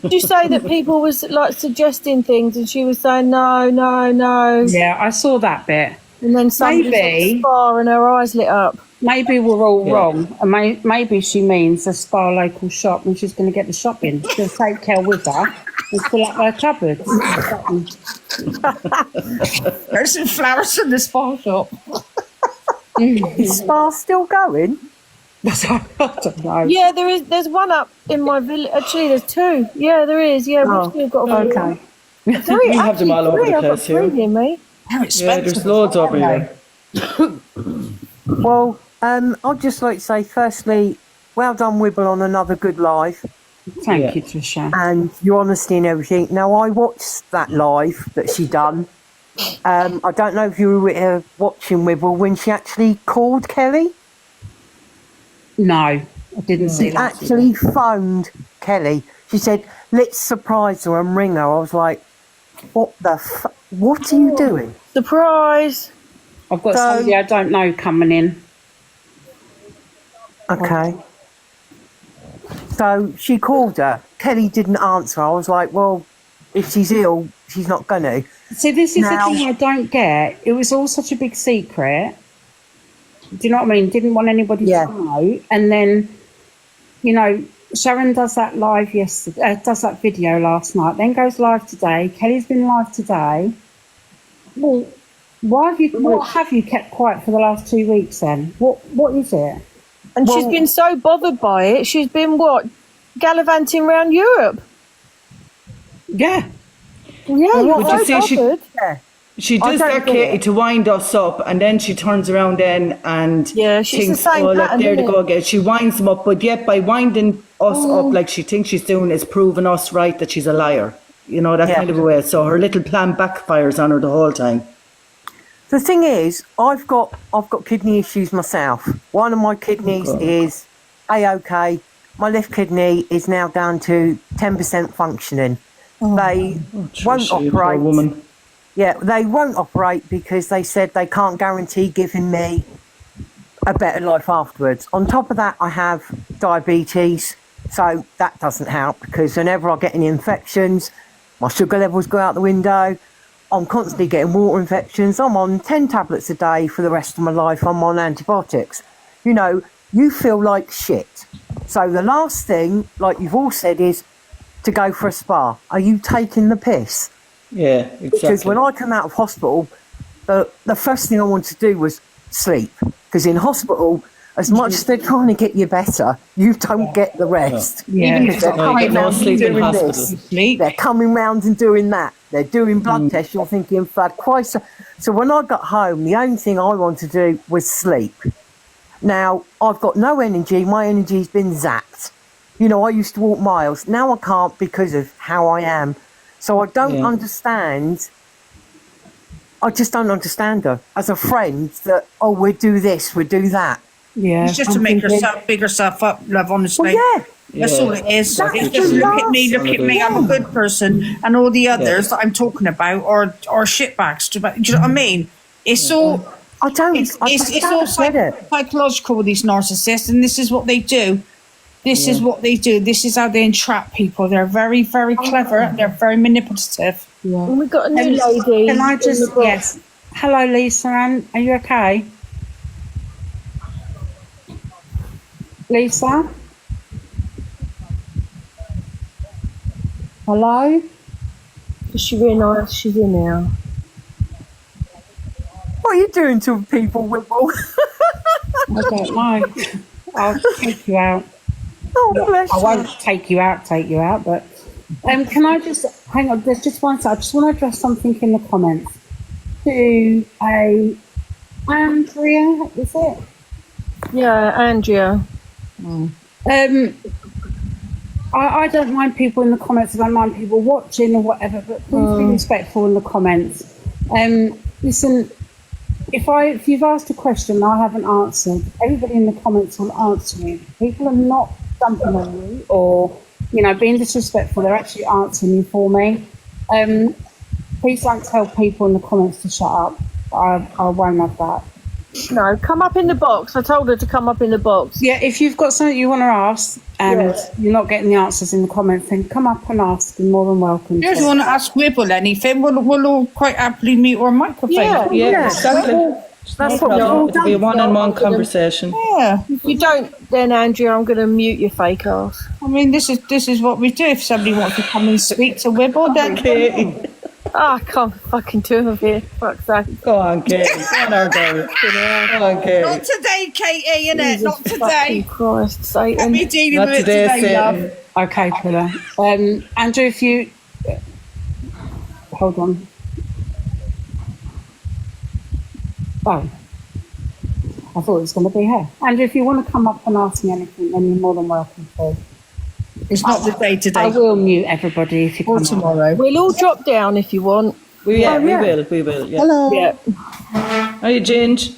Did you say that people was like suggesting things and she was saying no, no, no? Yeah, I saw that bit. And then somebody said spa and her eyes lit up. Maybe we're all wrong. And maybe she means a spa local shop and she's going to get the shopping. She'll take Kel with her and fill up her cupboards. There's some flowers in the spa shop. Is Spa still going? I don't know. Yeah, there's one up in my village. Actually, there's two. Yeah, there is. Yeah, we've still got a few. Okay. Three, We have them all over the I've got place here. three here, mate. Yeah, there's loads over here. Well, I'd just like to say, firstly, well done, Wibble, on another good live. Thank you, Trisha. And your honesty and everything. Now, I watched that live that she done. I don't know if you were watching Wibble when she actually called Kelly. No, I didn't see She that. actually phoned Kelly. She said, let's surprise her and ring her. I was like, what what are you doing? Surprise! I've got somebody I don't know coming in. Okay. So she called her. Kelly didn't answer. I was like, well, if she's ill, she's not going to. See, this is the thing I don't get. It was all such a big secret. Do you know what I mean? Didn't want anybody to know. And then, you know, Sharon does that live yesterday, does that video last night, then goes live today. Kelly's been live today. Well, what have you kept quiet for the last 2 weeks then? What is it? And she's been so bothered by it. She's been gallivanting around Europe. Yeah. Yeah, Would you say Yeah. she does that, Katie, to wind us up, and then she turns around then and she's thinks, the same oh, pattern, look, there they isn't go it? again. She winds them up, but yet by winding us up like she thinks she's doing is proving us right that she's a liar. You know, that kind of a way. So her little plan backfires on her the whole time. The thing is, I've got kidney issues myself. One of my kidneys is A-OK. My left kidney is now down to 10% functioning. They won't operate. Woman. Yeah, they won't operate because they said they can't guarantee giving me a better life afterwards. On top of that, I have diabetes, so that doesn't help because whenever I get any infections, my sugar levels go out the window. I'm constantly getting water infections. I'm on 10 tablets a day for the rest of my life. I'm on antibiotics. You know, you feel like shit. So the last thing, like you've all said, is to go for a spa. Are you taking the piss? Yeah, exactly. Because when I come out of hospital, the first thing I wanted to do was sleep. Because in hospital, as much as they're trying to get you better, you don't get the rest. Yeah. Because they're coming round and doing this. They're coming round and doing that. They're doing blood tests. You're thinking, "Fad Christ." So when I got home, the only thing I wanted to do was sleep. Now, I've got no energy. My energy's been zapped. You know, I used to walk miles. Now I can't because of how I am. So I don't understand. I just don't understand her as a friend that, oh, we'll do this, we'll do that. Yeah. It's just to make herself big herself up, love, honestly. Well, yeah. That's all it is. That's It's just the look at me, I'm a good person, and all the others that I'm talking about are shitbags. Do you know what I mean? It's all. I don't. It's all psychological with these narcissists, and this is what they do. This is what they do. This is how they entrap people. They're very, very clever. They're very manipulative. Yeah. And we've got a new lady. Can I just, yes. Hello, Lisa Ann. Are you okay? Lisa? Hello? Does she realise she's in now? What are you doing to people, Whipple? I don't know. I'll take you out. Oh, bless I you. won't take you out, but can I just hang on? There's just one sec. I just want to address something in the comments to Andrea. Is it? Yeah, Andrea. I don't mind people in the comments. I don't mind people watching or whatever, but please be respectful in the comments. Listen, if you've asked a question and I haven't answered, everybody in the comments will answer you. People are not dumping on you or, being disrespectful. They're actually answering you for me. Please don't tell people in the comments to shut up. I won't have that. No, come up in the box. I told her to come up in the box. Yeah, if you've got something you want to ask and you're not getting the answers in the comments, then come up and ask. You're more than welcome. If you want to ask Wibble anything, we'll all quite happily mute our microphone. Yeah, exactly. That's what we've all It'll be a done. one-on-one conversation. Yeah. If you don't, then Andrea, I'm going to mute your fake ass. I mean, this is what we do. If somebody wants to come and speak to Wibble, then Okay. I can't fucking do it here. Fuck's sake. Go on, Katie. Go on, our girl. Go on, Katie. not today, Katie, innit? Not Jesus today. fucking Christ, Satan. Let me dealing Not with it today, today, love. Satan. Okay, Pillar. Andrew, if you... hold on. Oh. I thought it was going to be her. Andrew, if you want to come up and ask me anything, then you're more than welcome to. It's not the day today. I will mute everybody if you Or come tomorrow. We'll all drop down if you want. We will. Yeah. Hello. Yeah. Are you Ginge?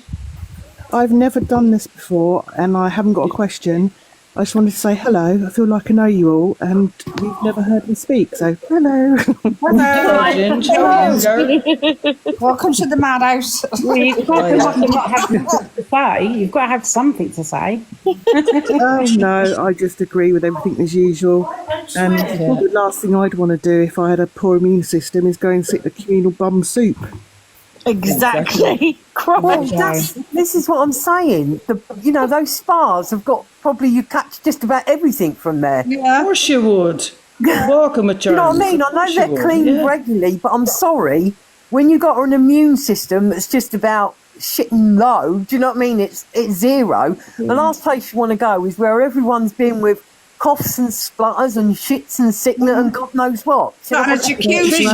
I've never done this before and I haven't got a question. I just wanted to say hello. I feel like I know you all and you've never heard me speak, so hello. Hello, Ginge. How are you, girl? Welcome to the madhouse. Well, you can't come up and not have anything to say. You've got to have something to say. Oh no, I just agree with everything as usual. And the last thing I'd want to do if I had a poor immune system is go and sit in a communal bum soup. Exactly. Well, this is what I'm saying. Those spas have got you catch just about everything from there. Of course you would. Walking with Do you know what I mean? I know they're clean regularly, but I'm sorry, when you got an immune system that's just about shitting low, do you know what I mean? It's zero. The last place you want to go is where everyone's been with coughs and splutters and shits and sickness and God knows what. Not a jacuzzi.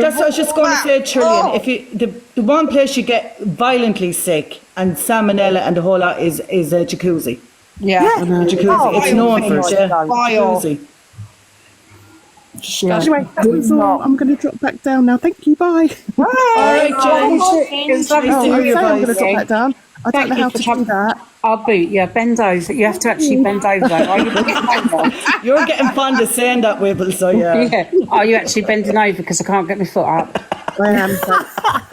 That's what I was just going to say, Trillian. If you, the one place you get violently sick and salmonella and the whole lot is a jacuzzi. Yeah. Jacuzzi. It's known for it, yeah. Jacuzzi. Anyway, that was all. I'm going to drop back down now. Thank you, bye. All right, James. I'm I'm going to drop back down. I don't know how to do that. I'll boot. Yeah, bend over. You have to actually bend over. Are you You're getting fond of saying that, Wibble, so yeah. Yeah. Are you actually bending over because I can't get my foot up? I am.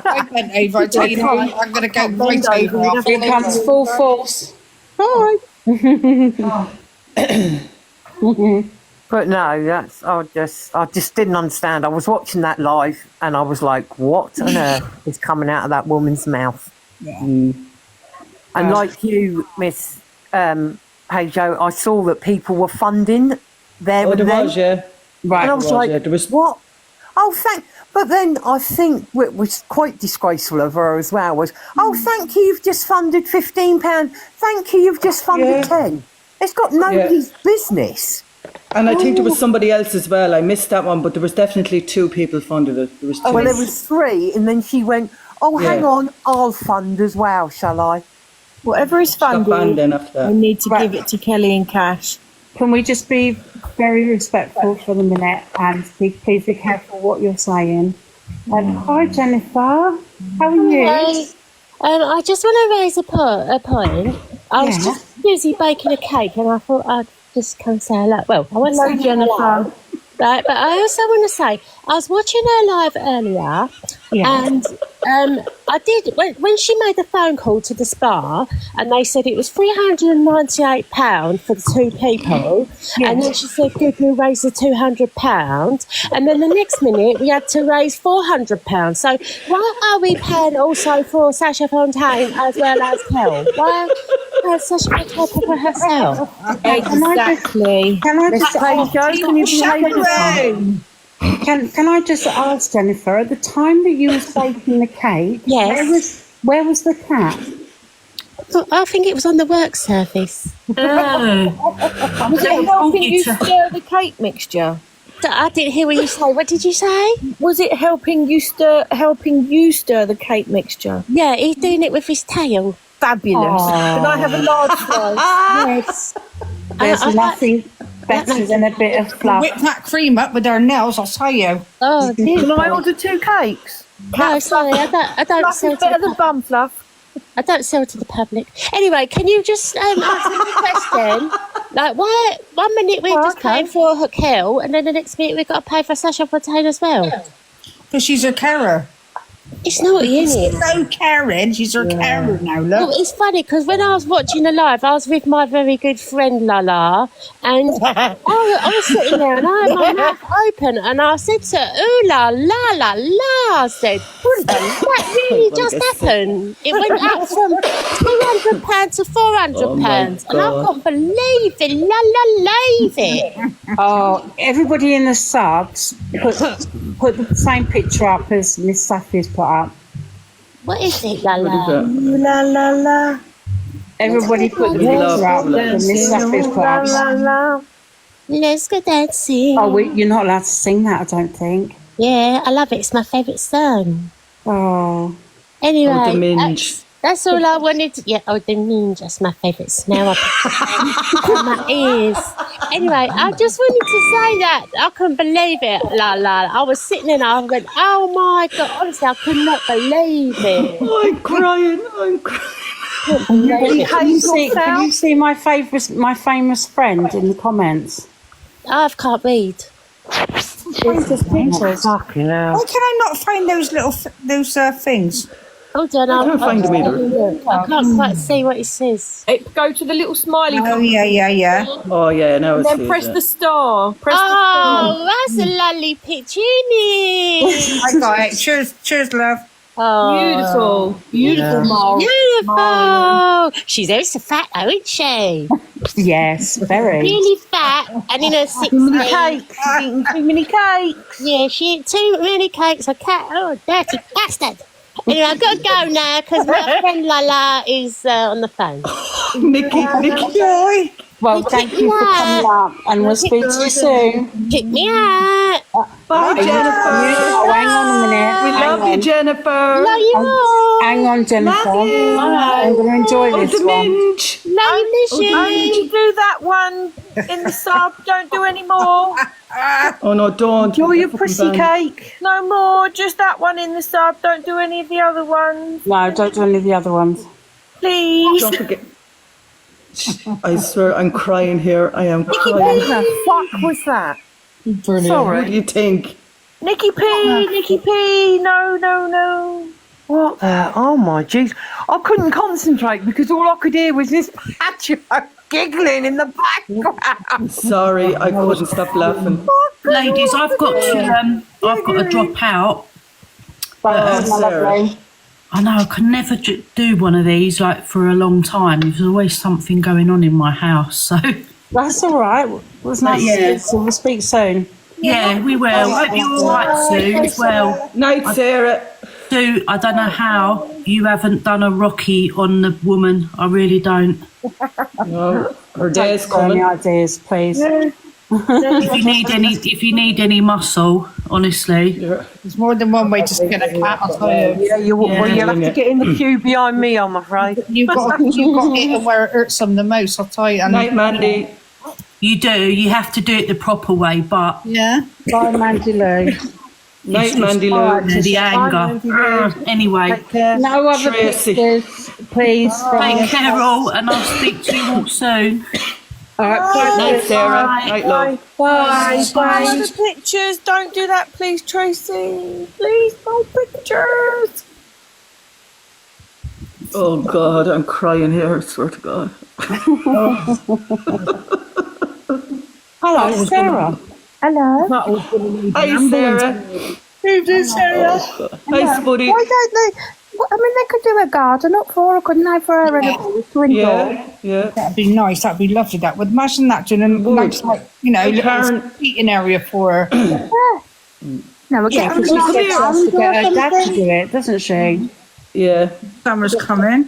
I bent over. I tell you now, I'm going to go right over. Here comes full force. Bye. But no, I just didn't understand. I was watching that live and I was like, what on earth is coming out of that woman's mouth? Yeah. And like you, Miss Hajo, I saw that people were funding there and then. Yeah. Right. And I was like, there was... what? Oh, But then I think what was quite disgraceful of her as well was, thank you, you've just funded £15. Thank you, you've just funded 10. It's got nobody's business. And I think there was somebody else as well. I missed that one, but there was definitely 2 people funded it. There was 2. Well, there was 3, and then she went, hang on, I'll fund as well, shall I? Whatever is funded, after that. we need to give it to Kelly in cash. Can we just be very respectful for the minute and please be careful what you're saying? Hi, Jennifer. How are you? Hi. I just want to raise a point. I was just busy baking a cake and I thought I'd just come say hello. Well, I want to say Jennifer. Right, but I also want to say, I was watching her live earlier, and I did, when she made the phone call to the spa, and they said it was £398 for the 2 people, and then she said, good, we'll raise the £200, and then the next minute we had to raise £400. So why are we paying also for Sasha Fontaine as well as Kel? Why has Sasha Fontaine pay for herself? Exactly. Can I just Can I just ask, Jennifer, at the time that you was baking the cake, where was the cat? I think it was on the work surface. Was it helping you stir the cake mixture? I didn't hear what you say. What did you say? Was it helping you stir the cake mixture? Yeah, he's doing it with his tail. Fabulous. Can I have a large slice? Yes. There's nothing. better than a bit of fluff. Whip that cream up with her nails, I'll tell you. Oh, dear. Can I order 2 cakes? No, sorry, I don't Fluff sell is to better the than bum fluff. I don't sell to the public. Anyway, can you just answer the question? Like, why 1 minute we're just paying for Raquel, and then the next minute we've got to pay for Sasha Fontaine as well? Because she's a carer. It's naughty, isn't it? She's so caring. She's her carer now, look. Well, it's funny because when I was watching the live, I was with my very good friend Lala, and I was sitting there and I had my mouth open, and I said to her, "Ooh la la la la," I said, "That really just happened. It went up from £200 to £400, and I can't believe it, leave it." Oh, everybody in the subs put the same picture up as Miss Safi's put up. What is it, Lala? La la la. Everybody put the picture up that Miss Safi's put up. La la. Let's go dancing. Oh, you're not allowed to sing that, I don't think. Yeah, I love it. It's my favourite song. Oh. Anyway, Oh, the minge. that's all I wanted to... Yeah, the minge. That's my favourite smell. I put it on my ears. Anyway, I just wanted to say that. I couldn't believe it. I was sitting there and I went, oh my God. Honestly, I could not believe it. I'm crying. Can you see my famous friend in the comments? I can't read. Fucking hell. Why can I not find those little things? Hold on, I can't find them either. I can't quite see what it says. Go to the little smiley. Oh, yeah. Oh, yeah, no, it's Then press the star. Press the Oh, that's a lovely picture, isn't it? I got it. Cheers, love. Oh, beautiful, Mara. Beautiful. She's ever so fat, though, isn't she? Yes, very. Really fat and in her 60s. Too many cakes. She's eating too many cakes. Yeah, she ate too many cakes. Oh, dirty bastard. Anyway, I've got to go now because my friend Lala is on the phone. Nikki. Joy. Well, thank you for coming up, and we'll speak to you soon. Pick me up. Bye, Jennifer. Oh, hang on a minute. We love you, Jennifer. Love you all. Hang on, Jennifer. I'm going to enjoy this one. Love you, miss Only you. do that one in the sub. Don't do any more. Oh, no, don't. Enjoy your pussy cake. No more. Just that one in the sub. Don't do any of the other ones. No, don't do any of the other ones. Please. Don't forget. I swear, I'm crying here. I am What crying. the fuck was that? Brilliant. What do you think? Nikki P. No. What the? Oh my jeez. I couldn't concentrate because all I could hear was this patio giggling in the background. Sorry, I couldn't stop laughing. Ladies, I've got to drop out. Sarah. I know I can never do one of these like for a long time. There's always something going on in my house, so That's all right. It was nice to see you. We'll speak soon. yeah, we will. Hope you're all right, Sue, as well. Night, Sarah. Sue, I don't know how you haven't done a Rocky on the woman. I really don't. No, her day is Any coming. ideas, please? If you need any muscle, honestly. There's more than one way to skin a cat, I'll tell you. Yeah, you'll have to get in the queue behind me, I'm afraid. You've got to hit them where it hurts them the most, I'll tell you. And Night, Mandy. You do. You have to do it the proper way, but yeah. Bye, Mandy Lou. Night, Mandy Lou. the anger. Anyway, No other Tracy. pictures, please. take care all, and I'll speak to you all soon. All right, Night, Sarah. Night, love. bye. No other pictures. Don't do that, please, Tracy. Please, no pictures. Oh, God, I'm crying here. I swear to God. Hello, Sarah. Hello. Hi, Sarah. Who's Sarah? Hi, Spuddy. Why don't they? I mean, they could do a garden up for her, couldn't they, for her and a to indoor? Yeah. That'd be nice. That'd be lovely. That would imagine that doing a nice, like, little eating area for her. No, again, She because said she has to get her dad to do it, doesn't she? Yeah. Summer's coming.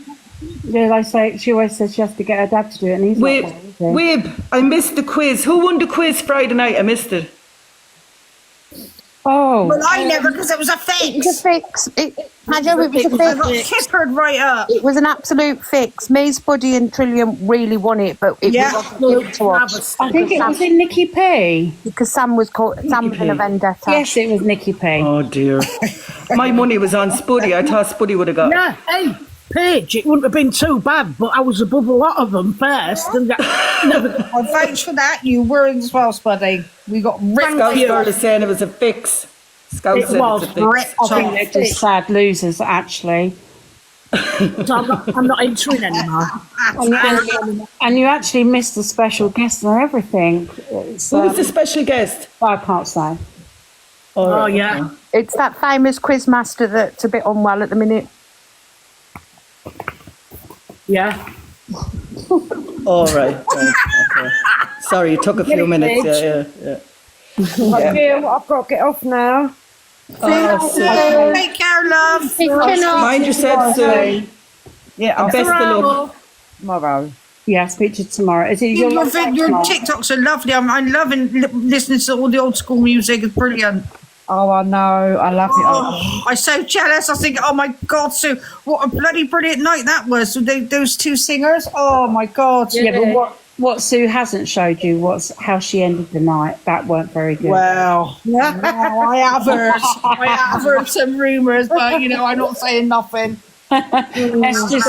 Yeah, she always says she has to get her dad to do it, and he's not there, is he? Wib, I missed the quiz. Who won the quiz Friday night? I missed it. Oh, Well, I never, because it was a it was fix. a fix. Imagine it was a I got fix. kippered right up. It was an absolute fix. Me, Spuddy and Trillium really won it, but it Yeah. wasn't given to us. I think it was in Nikki P. Because Sam was in a vendetta. Yes, it was Nikki P. Oh dear. My money was on Spuddy. I thought Spuddy would have got. Yeah, hey, Paige, it wouldn't have been too bad, but I was above a lot of them first. And I vouch for that. You were as well, Spuddy. We got ripped. Scout girl is saying it was a fix. Scout It said was it's a fix. ripped. I think they're just sad losers, actually. So I'm not entering anymore. And you actually missed the special guest and everything. It's, Who was the special guest? I can't say. Oh, yeah. It's that famous quiz master that's a bit unwell at the minute. Yeah. All right. Okay. Sorry, it took a few minutes. Yeah. I've got to get off now. Take care, love. Mind yourself, Sue. Yeah, And best of luck. tomorrow. Yeah, I'll speak to you tomorrow. Is it Your, your TikToks are lovely. I'm loving listening to all the old school music. It's brilliant. Oh, I know. I love it. Oh, I'm so jealous. I think, oh my God, Sue, what a bloody brilliant night that was. Those two singers. Oh my God. Yeah, but what Sue hasn't showed you was how she ended the night. That weren't very good. Well, I have heard some rumours, but I'm not saying nothing. Let's just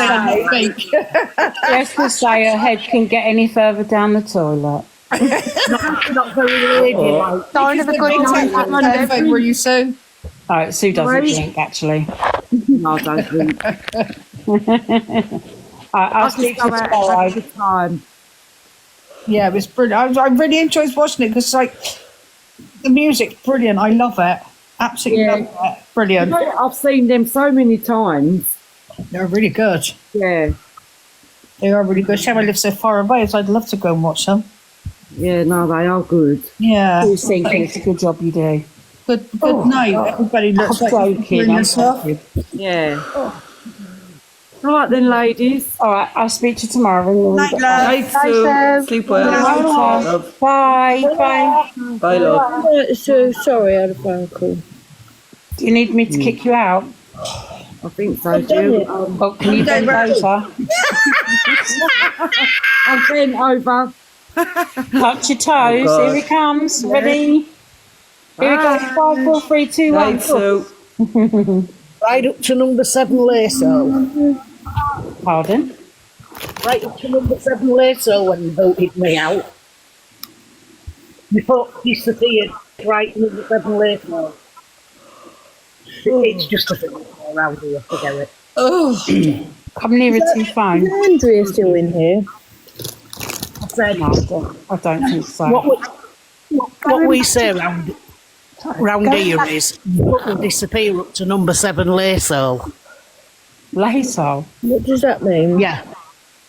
say her head can get any further down the toilet. Not very ladylike. Sign of a good night. Were you, Sue? Oh, Sue doesn't drink, actually. No, I don't drink. I'll speak to you tomorrow. Time. Yeah, it was brilliant. I really enjoyed watching it because, the music's brilliant. I love it. Absolutely love it. Brilliant. I've seen them so many times. They're really good. Yeah. They are really good. Cheryl lives so far away, so I'd love to go and watch them. Yeah, no, they are good. Yeah. Who's thinking it's a good job you do? Good night. Everybody looks like joking. I'm stuff. Yeah. All right then, ladies. All right, I'll speak to you tomorrow. Night, love. Night, Sue. Sleep well. Love. Bye. Bye. Bye, love. So sorry, I had a phone call. Do you need me to kick you out? I think so, Jill. Oh, can you bend over? I'm bent over. Touch your toes. Oh, Here he comes. Ready? Here we go. 5, 4, 3, 2, 1. Night, Sue. Right up to number 7 lasso. Pardon? Right up to number 7 lasso when you voted me out. You thought disappeared right number 7 lasso. It's just a thing around here, forget it. Come nearer to your phone. Andrea's still in here. I said, No, I don't think so. what we say round here is you will disappear up to number 7 lasso. Laso. What does that mean? Yeah.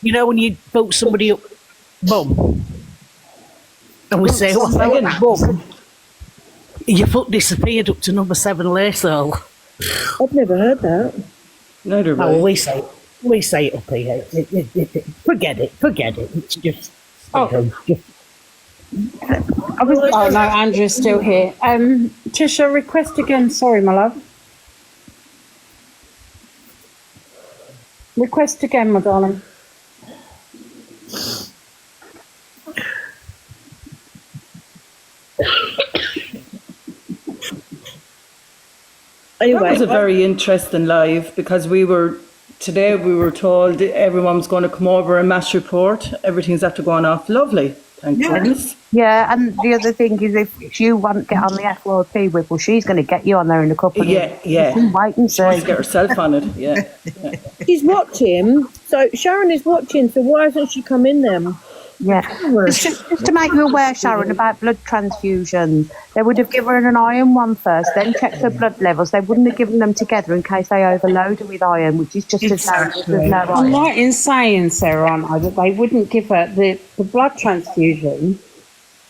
You know when you vote somebody up bum? And we say, what's that? Bum. Your foot disappeared up to number 7 lasso. I've never heard that. Neither No, way. we say it up here. Forget it. It's just... Oh, no, Andrew's still here. Tisha, request again. Sorry, my love. Request again, my darling. Anyway, That was a very interesting live because we were told everyone's going to come over and mass report. Everything's after going off lovely. Thank goodness. Yeah, and the other thing is if you want to get on the FYP with, well, she's going to get you on there in a couple of years. Yeah. Wait and see. Let's get herself on it. Yeah. she's watching. So Sharon is watching. So why hasn't she come in then? Yeah. Just to make you aware, Sharon, about blood transfusions, they would have given her an iron one first, then checked her blood levels. They wouldn't have given them together in case they overload her with iron, which is just as dangerous as no I'm iron. right in saying, Sarah, aren't I, that they wouldn't give her the blood transfusion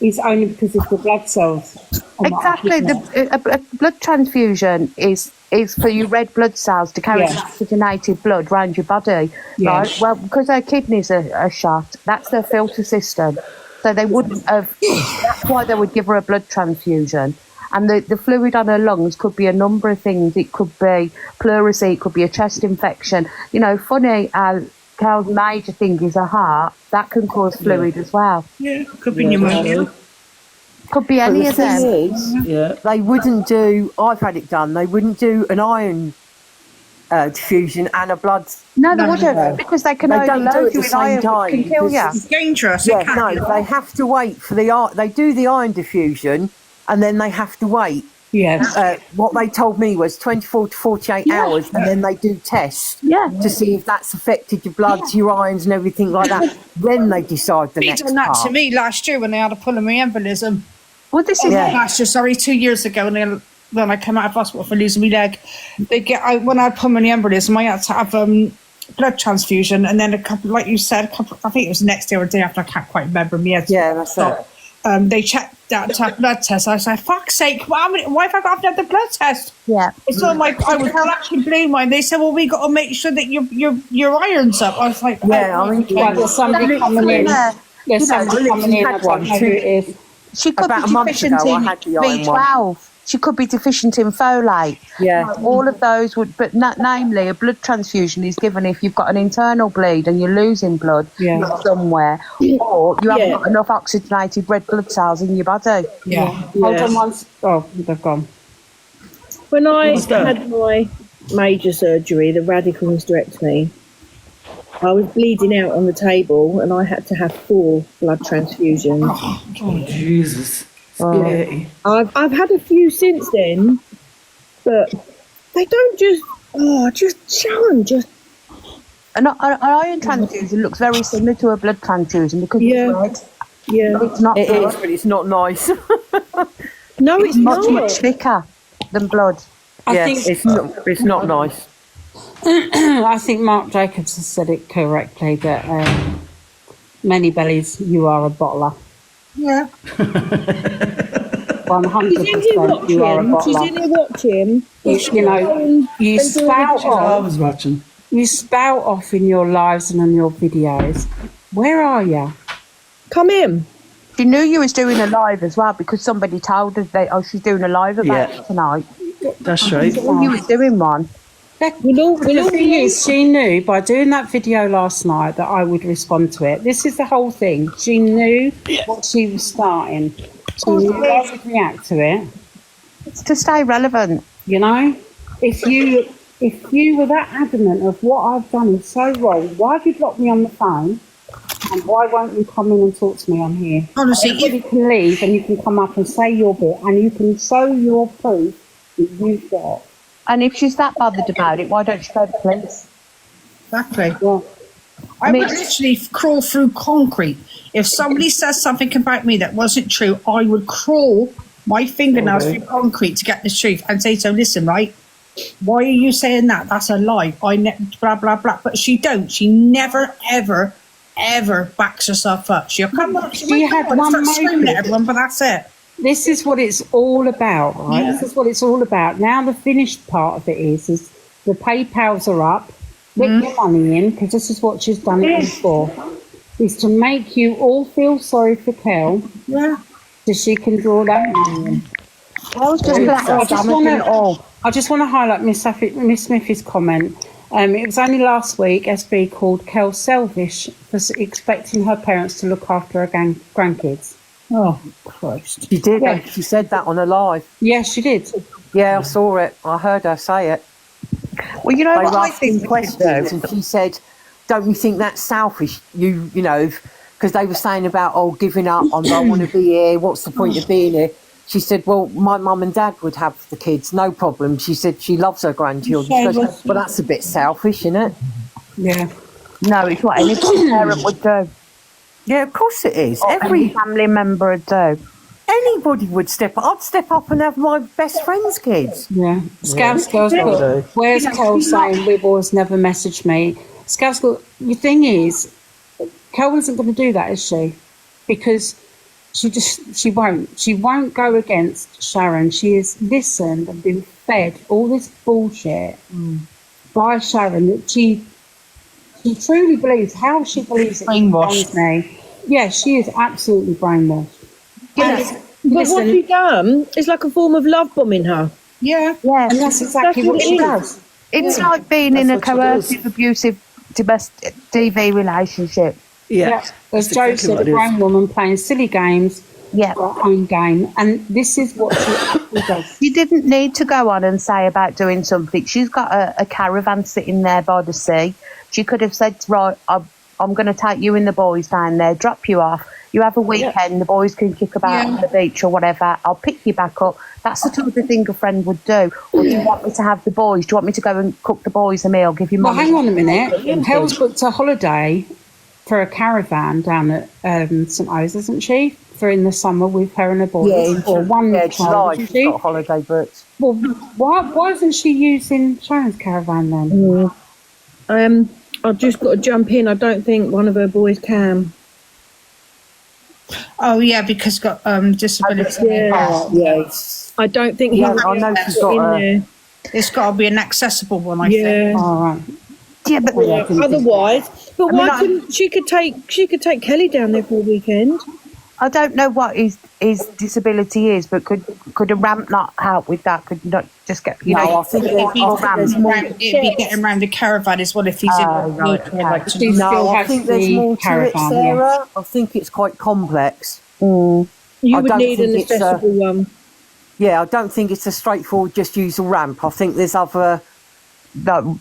is only because of the blood cells. Exactly. A blood transfusion is for your red blood cells to carry oxygenated blood around your body. Right? Well, because her kidneys are shot, that's their filter system. So they wouldn't have, that's why they would give her a blood transfusion. And the fluid on her lungs could be a number of things. It could be pleurisy, it could be a chest infection. You know, funny how Carol's major thing is her heart. That can cause fluid as well. Yeah, could be pneumonia. Could be any of them. They wouldn't do, I've had it done, they wouldn't do an iron diffusion and a blood. No, they wouldn't, because they can They don't do overload it you at the with same iron, time. can kill you. It's dangerous. Yeah, It can no, they have to wait for they do the iron diffusion and then they have to wait. Yeah. What they told me was 24 to 48 hours, and then they do tests to see if that's affected your bloods, your irons, and everything like that. Then they decide the They next done that part. to me last year when they had a pulmonary embolism. Well, this is last year. Sorry, 2 years ago, when I came out of hospital for losing my leg. When I had pulmonary embolism, I had to have blood transfusion, and then a couple, like you said, I think it was the next day or the day after. I can't quite remember. Yeah, that's it. They checked that to have blood test. I was like, "Fuck's sake! Why have I got to have the blood test?" Yeah, it's all my. I was actually blue mine. They said, "Well, we got to make sure that your iron's up." I was like, Yeah, I mean, there's somebody coming in. There's somebody coming in. I don't know who it is. She could About be a month deficient ago, I in had the iron B12. She could be deficient in folate. Yeah. All of those would, but namely, a blood transfusion is given if you've got an internal bleed and you're losing blood somewhere, or you haven't got enough oxygenated red blood cells in your body. Hold on once. Oh, they've gone. When I had my major surgery, the radical hysterectomy, I was bleeding out on the table and I had to have 4 blood transfusions. Oh, Jesus. Spaghetti. I've had a few since then, but they don't Sharon, An iron transfusion looks very similar to a blood transfusion because it's red. Yeah, But it's not. It blood. is, but it's not nice. No, it's much thicker than blood. I think it's not nice. I think Mark Jacobs has said it correctly that many bellies, you are a bottler. Yeah. 100% you are a bottler. She's in here watching. You know, you spout I off. was watching. You spout off in your lives and on your videos. Where are you? Come in. She knew you was doing a live as well because somebody told her that she's doing a live about it tonight. That's right. She knew you was doing one. The thing is, she knew by doing that video last night that I would respond to it. This is the whole thing. She knew what she was starting. She knew I would react to it. It's to stay relevant. You know? If you were that adamant of what I've done is so wrong, why have you blocked me on the phone? And why won't you come in and talk to me on here? Honestly, you can leave and you can come up and say your bit and you can show your proof that you've got. And if she's that bothered about it, why don't she go to the police? Exactly. Yeah. I would literally crawl through concrete. If somebody says something about me that wasn't true, I would crawl my fingernails through concrete to get the truth and say, so listen, right? Why are you saying that? That's a lie. Blah, blah, blah. But she don't. She never, ever, ever backs herself up. She'll come up. She had one start screaming at moment. everyone, but that's it. This is what it's all about, right? Yeah. This is what it's all about. Now the finished part of it is the PayPals are up. Put your money in, because this is what she's done it for. Is to make you all feel sorry for Kel. Yeah. So she can draw that money in. I just want to highlight Miss Smithy's comment. It was only last week SB called Kel selfish for expecting her parents to look after her grandkids. Oh, Christ. She did. Yeah. She said that on a live. Yes, she did. Yeah, I saw it. I heard her say it. Well, you know They what were I asking think questions, and she said, "Don't you think that's selfish? You know, because they were saying about giving up. I don't want to be here. What's the point of being here?" She said, "Well, my mum and dad would have the kids, no problem." She said she loves her grandchildren. She goes, well, that's a bit selfish, isn't it? Yeah. No, it's what any parent would do. Yeah, of course it is. Or any family member would do. Anybody would step up. I'd step up and have my best friend's kids. Yeah. Scouts girls, where's Kel saying we've always never messaged me? Scouts girl, the thing is, Kel isn't going to do that, is she? Because she won't. She won't go against Sharon. She has listened and been fed all this bullshit by Sharon that she truly believes. How she believes it brainwashed me. Yeah, she is absolutely brainwashed. But what he done is like a form of love bombing her. Yeah. Yes, And that's exactly what she does. It's like being in a coercive, abusive, domestic DV relationship. Yeah. As Joe said, a grown woman playing silly games for her own game. And this is what she actually does. You didn't need to go on and say about doing something. She's got a caravan sitting there by the sea. She could have said, right, I'm going to take you and the boys down there, drop you off. You have a weekend, the boys can kick about on the beach or whatever. I'll pick you back up. That's the type of thing a friend would do. Or do you want me to have the boys? Do you want me to go and cook the boys a meal, give you Well, money? hang on a minute. Hel's booked a holiday for a caravan down at St O's, isn't she? For in the summer with her and her boys. Or one July, child, isn't she's she? got a holiday booked. Well, why isn't she using Sharon's caravan then? I've just got to jump in. I don't think one of her boys can. Oh yeah, because got disability. Yes. I don't think he Yeah, would I be know able to she's get got in a- there. It's got to be an accessible one, I Yeah. think. All right. Yeah, but Otherwise, but I mean, why couldn't she could take Kelly down there for a weekend? I don't know what his disability is, but could a ramp not help with that? Could not just get It'd be getting around the caravan as well if he's in right, wheelchair, like to No, I think there's more to it, Sarah. I think it's quite complex. You I would don't need an think it's a- accessible one. Yeah, I don't think it's a straightforward just use a ramp. I think there's other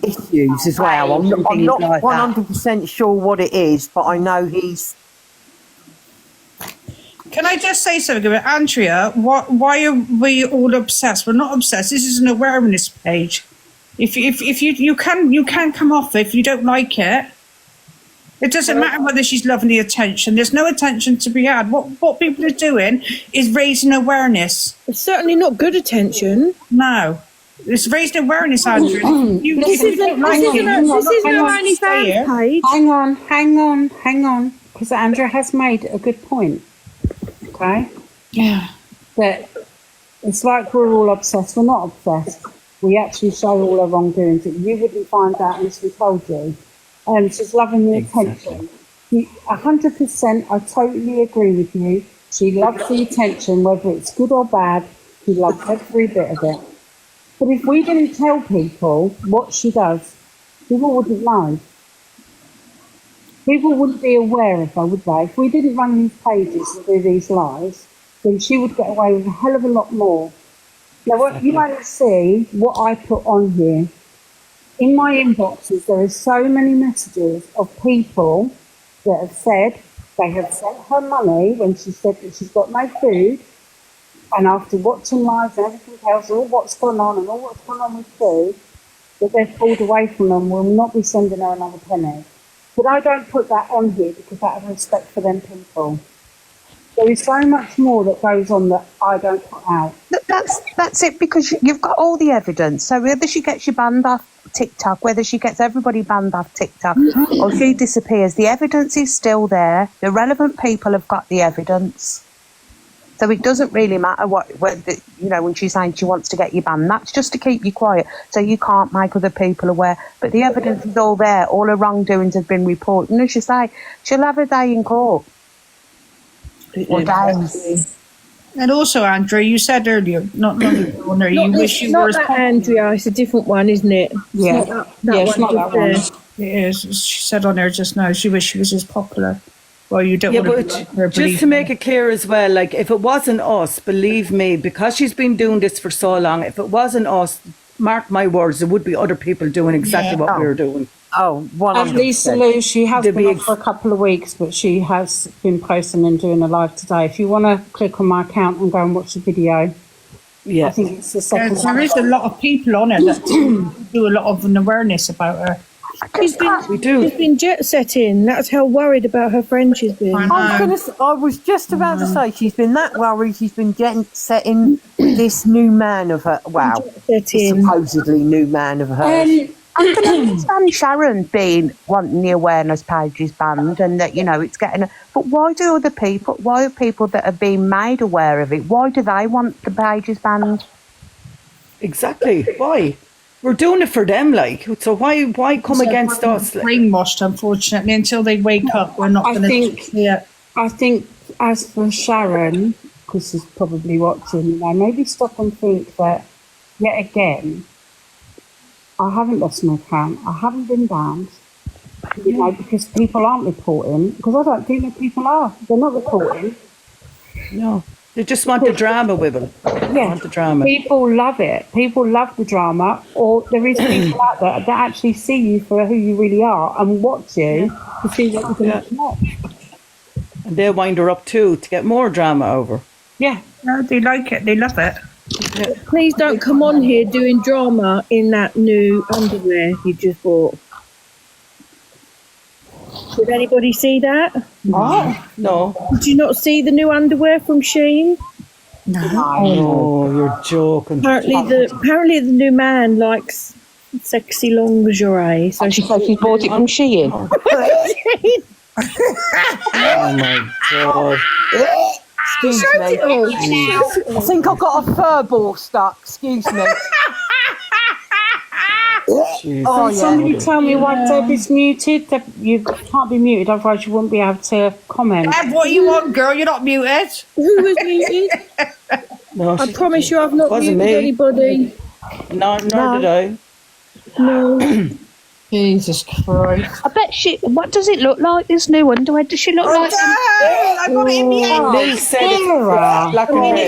issues as well. I'm not 100% sure what it is, but I know he's... Can I just say something about Andrea? Why are we all obsessed? We're not obsessed. This is an awareness page. If you can come off it if you don't like it. It doesn't matter whether she's loving the attention. There's no attention to be had. What people are doing is raising awareness. It's certainly not good attention. No. It's raising awareness, Andrea. This isn't her OnlyFans page. Hang on. Because Andrea has made a good point. Okay? Yeah. That it's like we're all obsessed. We're not obsessed. We actually show all our wrongdoings. You wouldn't find out unless we told you. She's loving the attention. 100%, I totally agree with you. She loves the attention, whether it's good or bad. She loves every bit of it. But if we didn't tell people what she does, people wouldn't know. People wouldn't be aware of her, would they? If we didn't run these pages and do these lives, then she would get away with a hell of a lot more. Now, you won't see what I put on here. In my inboxes, there are so many messages of people that have said they have sent her money when she said that she's got no food, and after watching lives and everything else, all what's gone on and all what's gone on with food, that they've pulled away from them, will not be sending her another penny. But I don't put that on here because out of respect for them people. There is so much more that goes on that I don't put out. That's it, because you've got all the evidence. So whether she gets you banned off TikTok, whether she gets everybody banned off TikTok, or she disappears, the evidence is still there. The relevant people have got the evidence. So it doesn't really matter when she's saying she wants to get you banned. That's just to keep you quiet, so you can't make other people aware. But the evidence is all there. All her wrongdoings have been reported. And as you say, she'll have a day in court. Or days. And also, Andrea, you said earlier, not long ago, you wish you were as that Andrea. It's a different one, isn't it? Yeah. It's not that one. It is. She said on there just now, she wished she was as popular. Well, you don't Yeah, want but to be her, just to make it clear as well, like if it wasn't us, believe me, because she's been doing this for so long, if it wasn't us, mark my words, there would be other people doing exactly what we were doing. Oh, 100%. And Lisa Lou, she has been off for a couple of weeks, but she has been posting and doing a live today. If you want to click on my account and go and watch the video, I think it's the second one. There is a lot of people on it that do a lot of an awareness about her. She's been jet setting. That's how worried about her friend she's been. I was just about to say she's been that worried. She's been setting this new man of her. Wow, this supposedly new man of hers. I can understand Sharon wanting the awareness pages banned, and that it's getting. But why are people that are being made aware of it? Why do they want the pages banned? Exactly. Why? We're doing it for them, like. So why come against us? Brainwashed, unfortunately, until they wake up. We're not going to. I think as for Sharon, because she's probably watching, you know, maybe stop and think that, yet again, I haven't lost my account. I haven't been banned, you know, because people aren't reporting. Because I don't think that people are. They're not reporting. No. They just want the drama with them. They want the drama. People love it. People love the drama. Or there is people out there that actually see you for who you really are and watch you to see what you're going to watch. And they'll wind her up too to get more drama over. Yeah, no, they like it. They love it. Please don't come on here doing drama in that new underwear you just bought. Did anybody see that? What? No. Did you not see the new underwear from Shein? No, you're joking. Apparently the new man likes sexy lingerie. So she said she bought it from Shein. Oh my God. Excuse me. I think I've got a fur ball stuck. Excuse me. Somebody tell me why Debbie's muted. You can't be muted, otherwise you won't be able to comment. Deb, what you want, girl? You're not muted. Who was muted? No, I promise you I've not wasn't muted me. anybody. No, nor did I. No. Jesus Christ. I bet what does it look like, this new underwear? Does she look like... I got it in the end. Liz said it's black and red.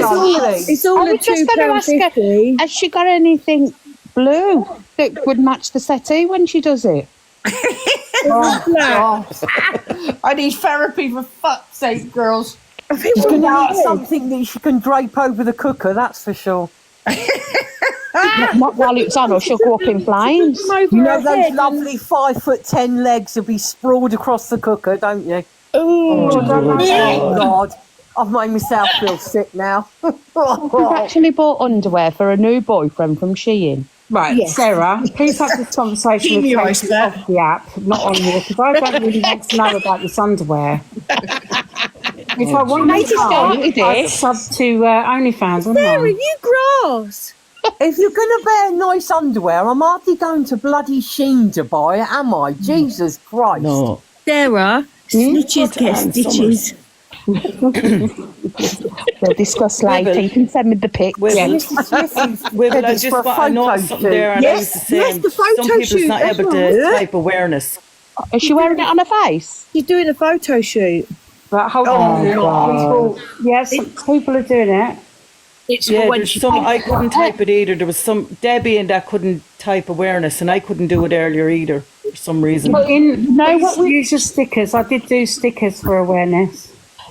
It's all I a was just going to ask her, £2.50. has she got anything blue that would match the settee when she does it? I need therapy for fuck's sake, girls. She's going to need something that she can drape over the cooker, that's for sure. Not while it's on, or she'll go up in flames. You know those lovely 5'10" legs will be sprawled across the cooker, don't you? Oh God, I've made myself feel sick now. You've actually bought underwear for a new boyfriend from Shein. Right, Yes. Sarah, please have this conversation with Tracy off the app, not on here, because I don't really want to know about this underwear. If I want to know, I'd sub to OnlyFans, wouldn't Sarah, I? you grass. If you're going to wear nice underwear, I'm hardly going to bloody Shein to buy it, am I? Jesus Christ. No. Sarah, snitches get stitches. We'll discuss later. You can send me the pics. Wibble, I just want to know something there, and I was the same. the photo Some people's shoot, not that's able to right. type awareness. Is she wearing it on her face? She's doing a photo shoot. But hold on, people, yes, people are doing it. It's Yeah, for when there's she some, I couldn't type it either. There was some, Debbie and that couldn't type awareness, and I couldn't do it earlier either, for some reason. But use your stickers. I did do stickers for awareness.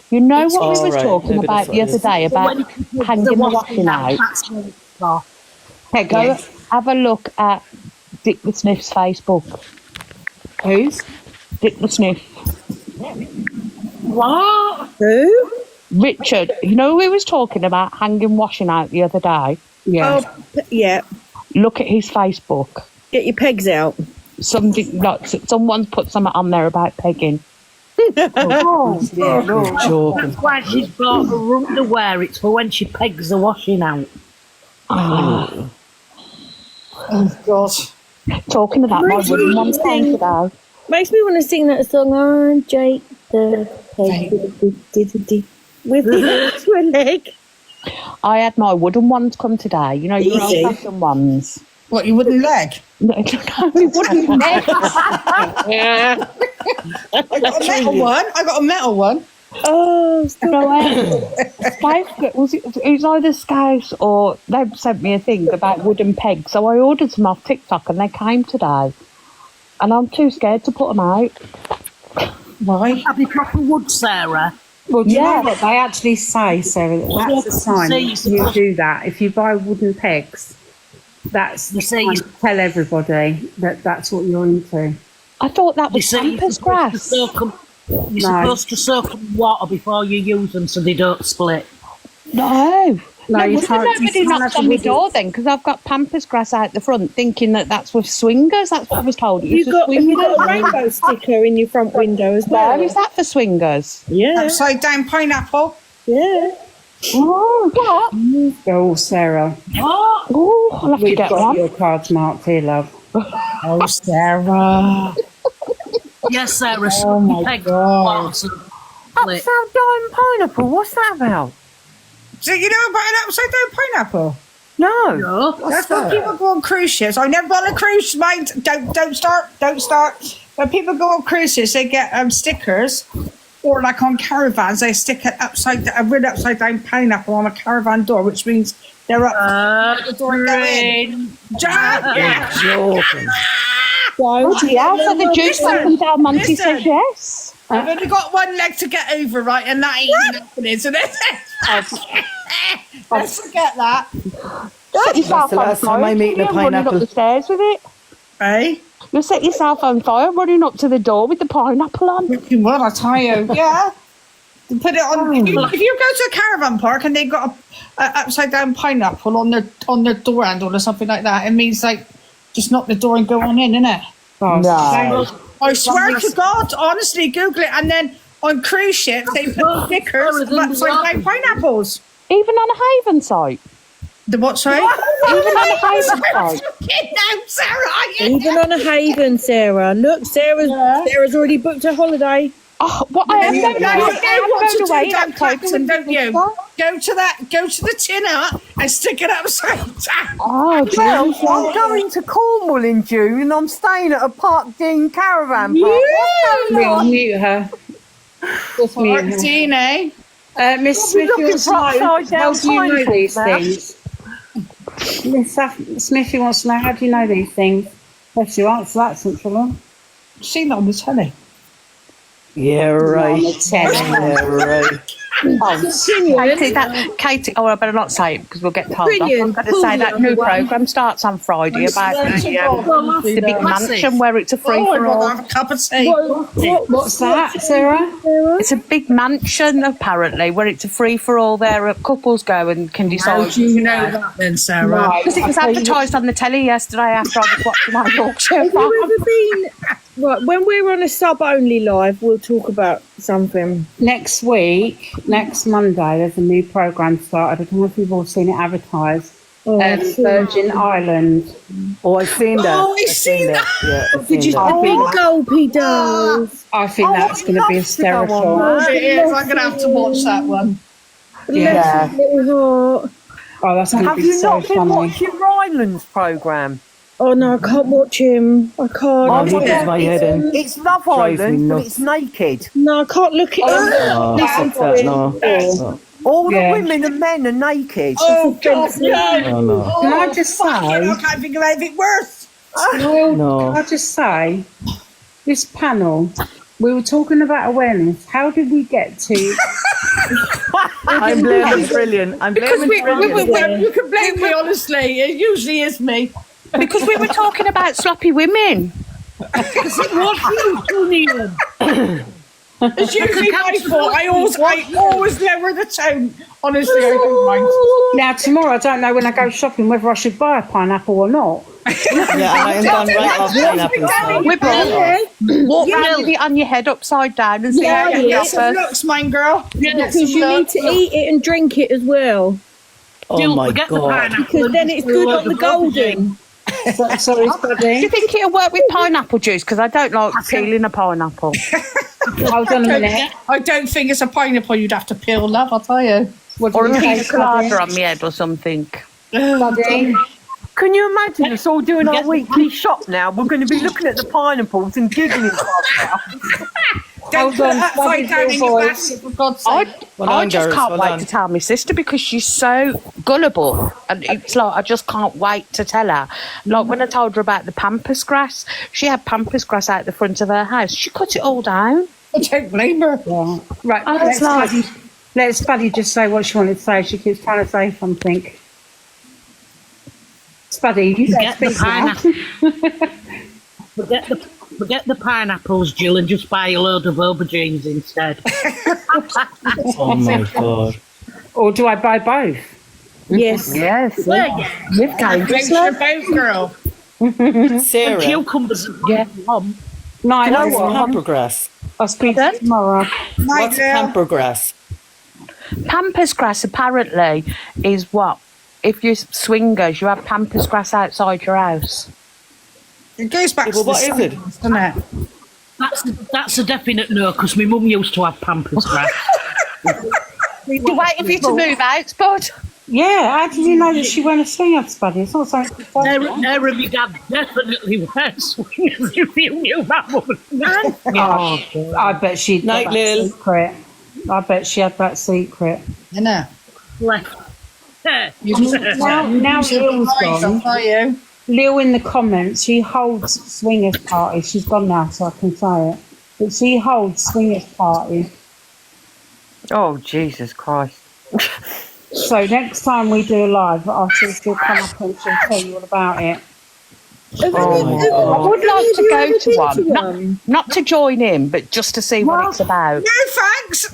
You know what we All was right, talking maybe about that's what the it other is. day about hanging the washing out? Go have a look at Dick the Sniff's Facebook. Whose? Dick the Sniff. What? Who? Richard. You know who we was talking about hanging washing out the other day? Yeah. Oh, yeah. Look at his Facebook. Get your pegs out. Someone's put something on there about pegging. You're joking. That's why she's bought her underwear. It's for when she pegs the washing out. Oh, God. Talking about my wooden one thing today. Makes me want to sing that song on Jake the Peg with the leg. I had my wooden ones come today. You know, your Easy. old-fashioned ones. What, you wouldn't leg? No, wooden legs. I got a metal one. I got a metal one. Oh, Scout, it was either Scout or they sent me a thing about wooden pegs. So I ordered some off TikTok and they came today. And I'm too scared to put them out. Why? Have you proper wood, Sarah? Well, do you know what they actually say, Sarah? That's a sign you do that. If you buy wooden pegs, that's the sign to tell everybody that that's what you're into. I thought that was pampas grass. You're supposed to soak them in water before you use them so they don't split. No, you wonder can't- nobody you can't knocked have on my wooden- door then, because I've got pampas grass out the front, thinking that that's with swingers. That's what I was told. It was You for got swingers. a rainbow sticker in your front window as well. No, is that for swingers? Yeah. Upside down pineapple. Yeah. Oh, what? Oh, Sarah. Oh, I'll have to We've get got one. your cards marked here, love. Oh, Sarah. Yes, Sarah. Oh, my God. Upside down pineapple, what's that about? So you know about an upside down pineapple? No. That's when people go on cruise ships. I've never been on a cruise, mind. Don't start. When people go on cruises, they get stickers, or like on caravans, they stick a real upside down pineapple on a caravan door, which means they're up the door and go in. So the juice from Dalmonte says yes. I've only got one leg to get over, right, and that ain't happening. So let's forget that. Set yourself the on last time fire. I'm eating a Running up pineapple. the stairs with it. Hey? You'll set yourself on fire running up to the door with the pineapple on. Well, I tell you, yeah. Put it on. If you go to a caravan park and they've got a upside down pineapple on their door handle or something like that, it means like just knock the door and go on in, innit? No. I swear to God, honestly, Google it, and then on cruise ships they put stickers of upside down pineapples. Even on a Haven site. The what, sorry? Even on a Haven site. No, Sarah. Even on a Haven, Sarah. Look, Sarah's already booked her holiday. Oh, what I am going away that time. Don't you? Go to the tin hut and stick it upside down. Oh, well, I'm going to Cornwall in June and I'm staying at a Park Dean caravan park. We'll mute her. Just mute her. Dean, eh? Miss Smith, you want to know how do you know these now. things? Miss Smith, you wants to know how do you know these things? Let's you answer that, Central. Seen that on the telly. Yeah, right. On the telly. Yeah, right. Katie, I better not say it because we'll get told off. I'm Brilliant. going to say that new programme starts on Friday about the big mansion where it's a free for all. Have a cup of tea. What's that, Sarah? It's a big mansion apparently where it's a free for all. There, couples go and can decide. How do you know that then, Sarah? Because it was advertised on the telly yesterday after I was watching my Yorkshire Have Farm. you ever been... Right, when we're on a sub-only live, we'll talk about something. Next week, next Monday, there's a new programme started. I don't know if you've all seen it advertised. Virgin Island. Oh, I've seen that. Oh, I've seen that. Yeah, I've Did you seen that. big gulpy dolls? I think that's going to be hysterical. It is. I'm going to have to watch that one. Yeah. Little heart. Oh, that's going to Have be you so not been funny. watching Ryland's programme? Oh no, I can't watch him. I can't. Oh, he does my head in. It's Love Drives me Island, but nuts. it's naked. No, I can't look at him. Oh, fuck that, no. All the Yeah. women and men are naked. Oh, God, no. Oh, no. Can I just say? I can't think of anything worse. Well, No. can I just say, this panel, we were talking about awareness. How did we get to? I'm blaming Brilliant. I'm blaming Brilliant. You can blame me, honestly. It usually is me. Because we were talking about sloppy women. It's usually my fault. I always lower the tone. Honestly, I don't mind. Now tomorrow, I don't know when I go shopping whether I should buy a pineapple or not. Yeah, I am gone right off pineapples now. We're both walk round with it on your head upside down and see how Yeah, it get goes some first. looks, mine girl. Because you need to eat it and drink it as well. Oh, my God. Because then it's good on the golden. Sorry, Do buddy. you think it'll work with pineapple juice? Because I don't like peeling a pineapple. Hold on a minute. I don't think it's a pineapple you'd have to peel, love, I'll tell you. What Or do a you pina think, colada on my head or something. buddy? Can you imagine us all doing our weekly shop now? We're going to be looking at the pineapples and giggling now. Don't put on, it upside buddy, down in your your voice. basket, for God's sake. I just can't wait to tell my sister because she's so gullible, and it's like I just can't wait to tell her. Like when I told her about the pampas grass, she had pampas grass out the front of her house. She cut it all down. I don't blame her. Yeah. Right, Oh, that's let Spuddy just say what she wanted to say. She keeps trying to say something. Spuddy, you Get the pineapple. Forget the pineapples, Jill, and just buy a load of aubergines instead. Oh, my God. Or do I buy both? Yes. Yes. With Thanks for both, girl. Sarah, Cucumbers. Yeah. No, what's know what? pamper grass? I'll speak to you tomorrow. What's pamper grass? Pampas grass apparently is what? If you're swingers, you have pampas grass outside your house. It goes back Yeah, to but the what is it? science, doesn't it? That's a definite no, because my mum used to have Pampers grass. You're waiting for you to move out, bud. Yeah, how did you know that she went a swingers, buddy? It's not something to say. Her and my dad definitely were swingers if you knew that woman. Oh, I bet she'd got Night, that Lil. secret. I bet she had that secret. You know. Now Lil's gone. Lil in the comments, she holds swingers parties. She's gone now, so I can say it. But she holds swingers parties. Oh, Jesus Christ. So next time we do a live, I'll see if she'll come up and she'll tell you all about it. I would like to go to one. Not to join in, but just to see what it's about. No thanks.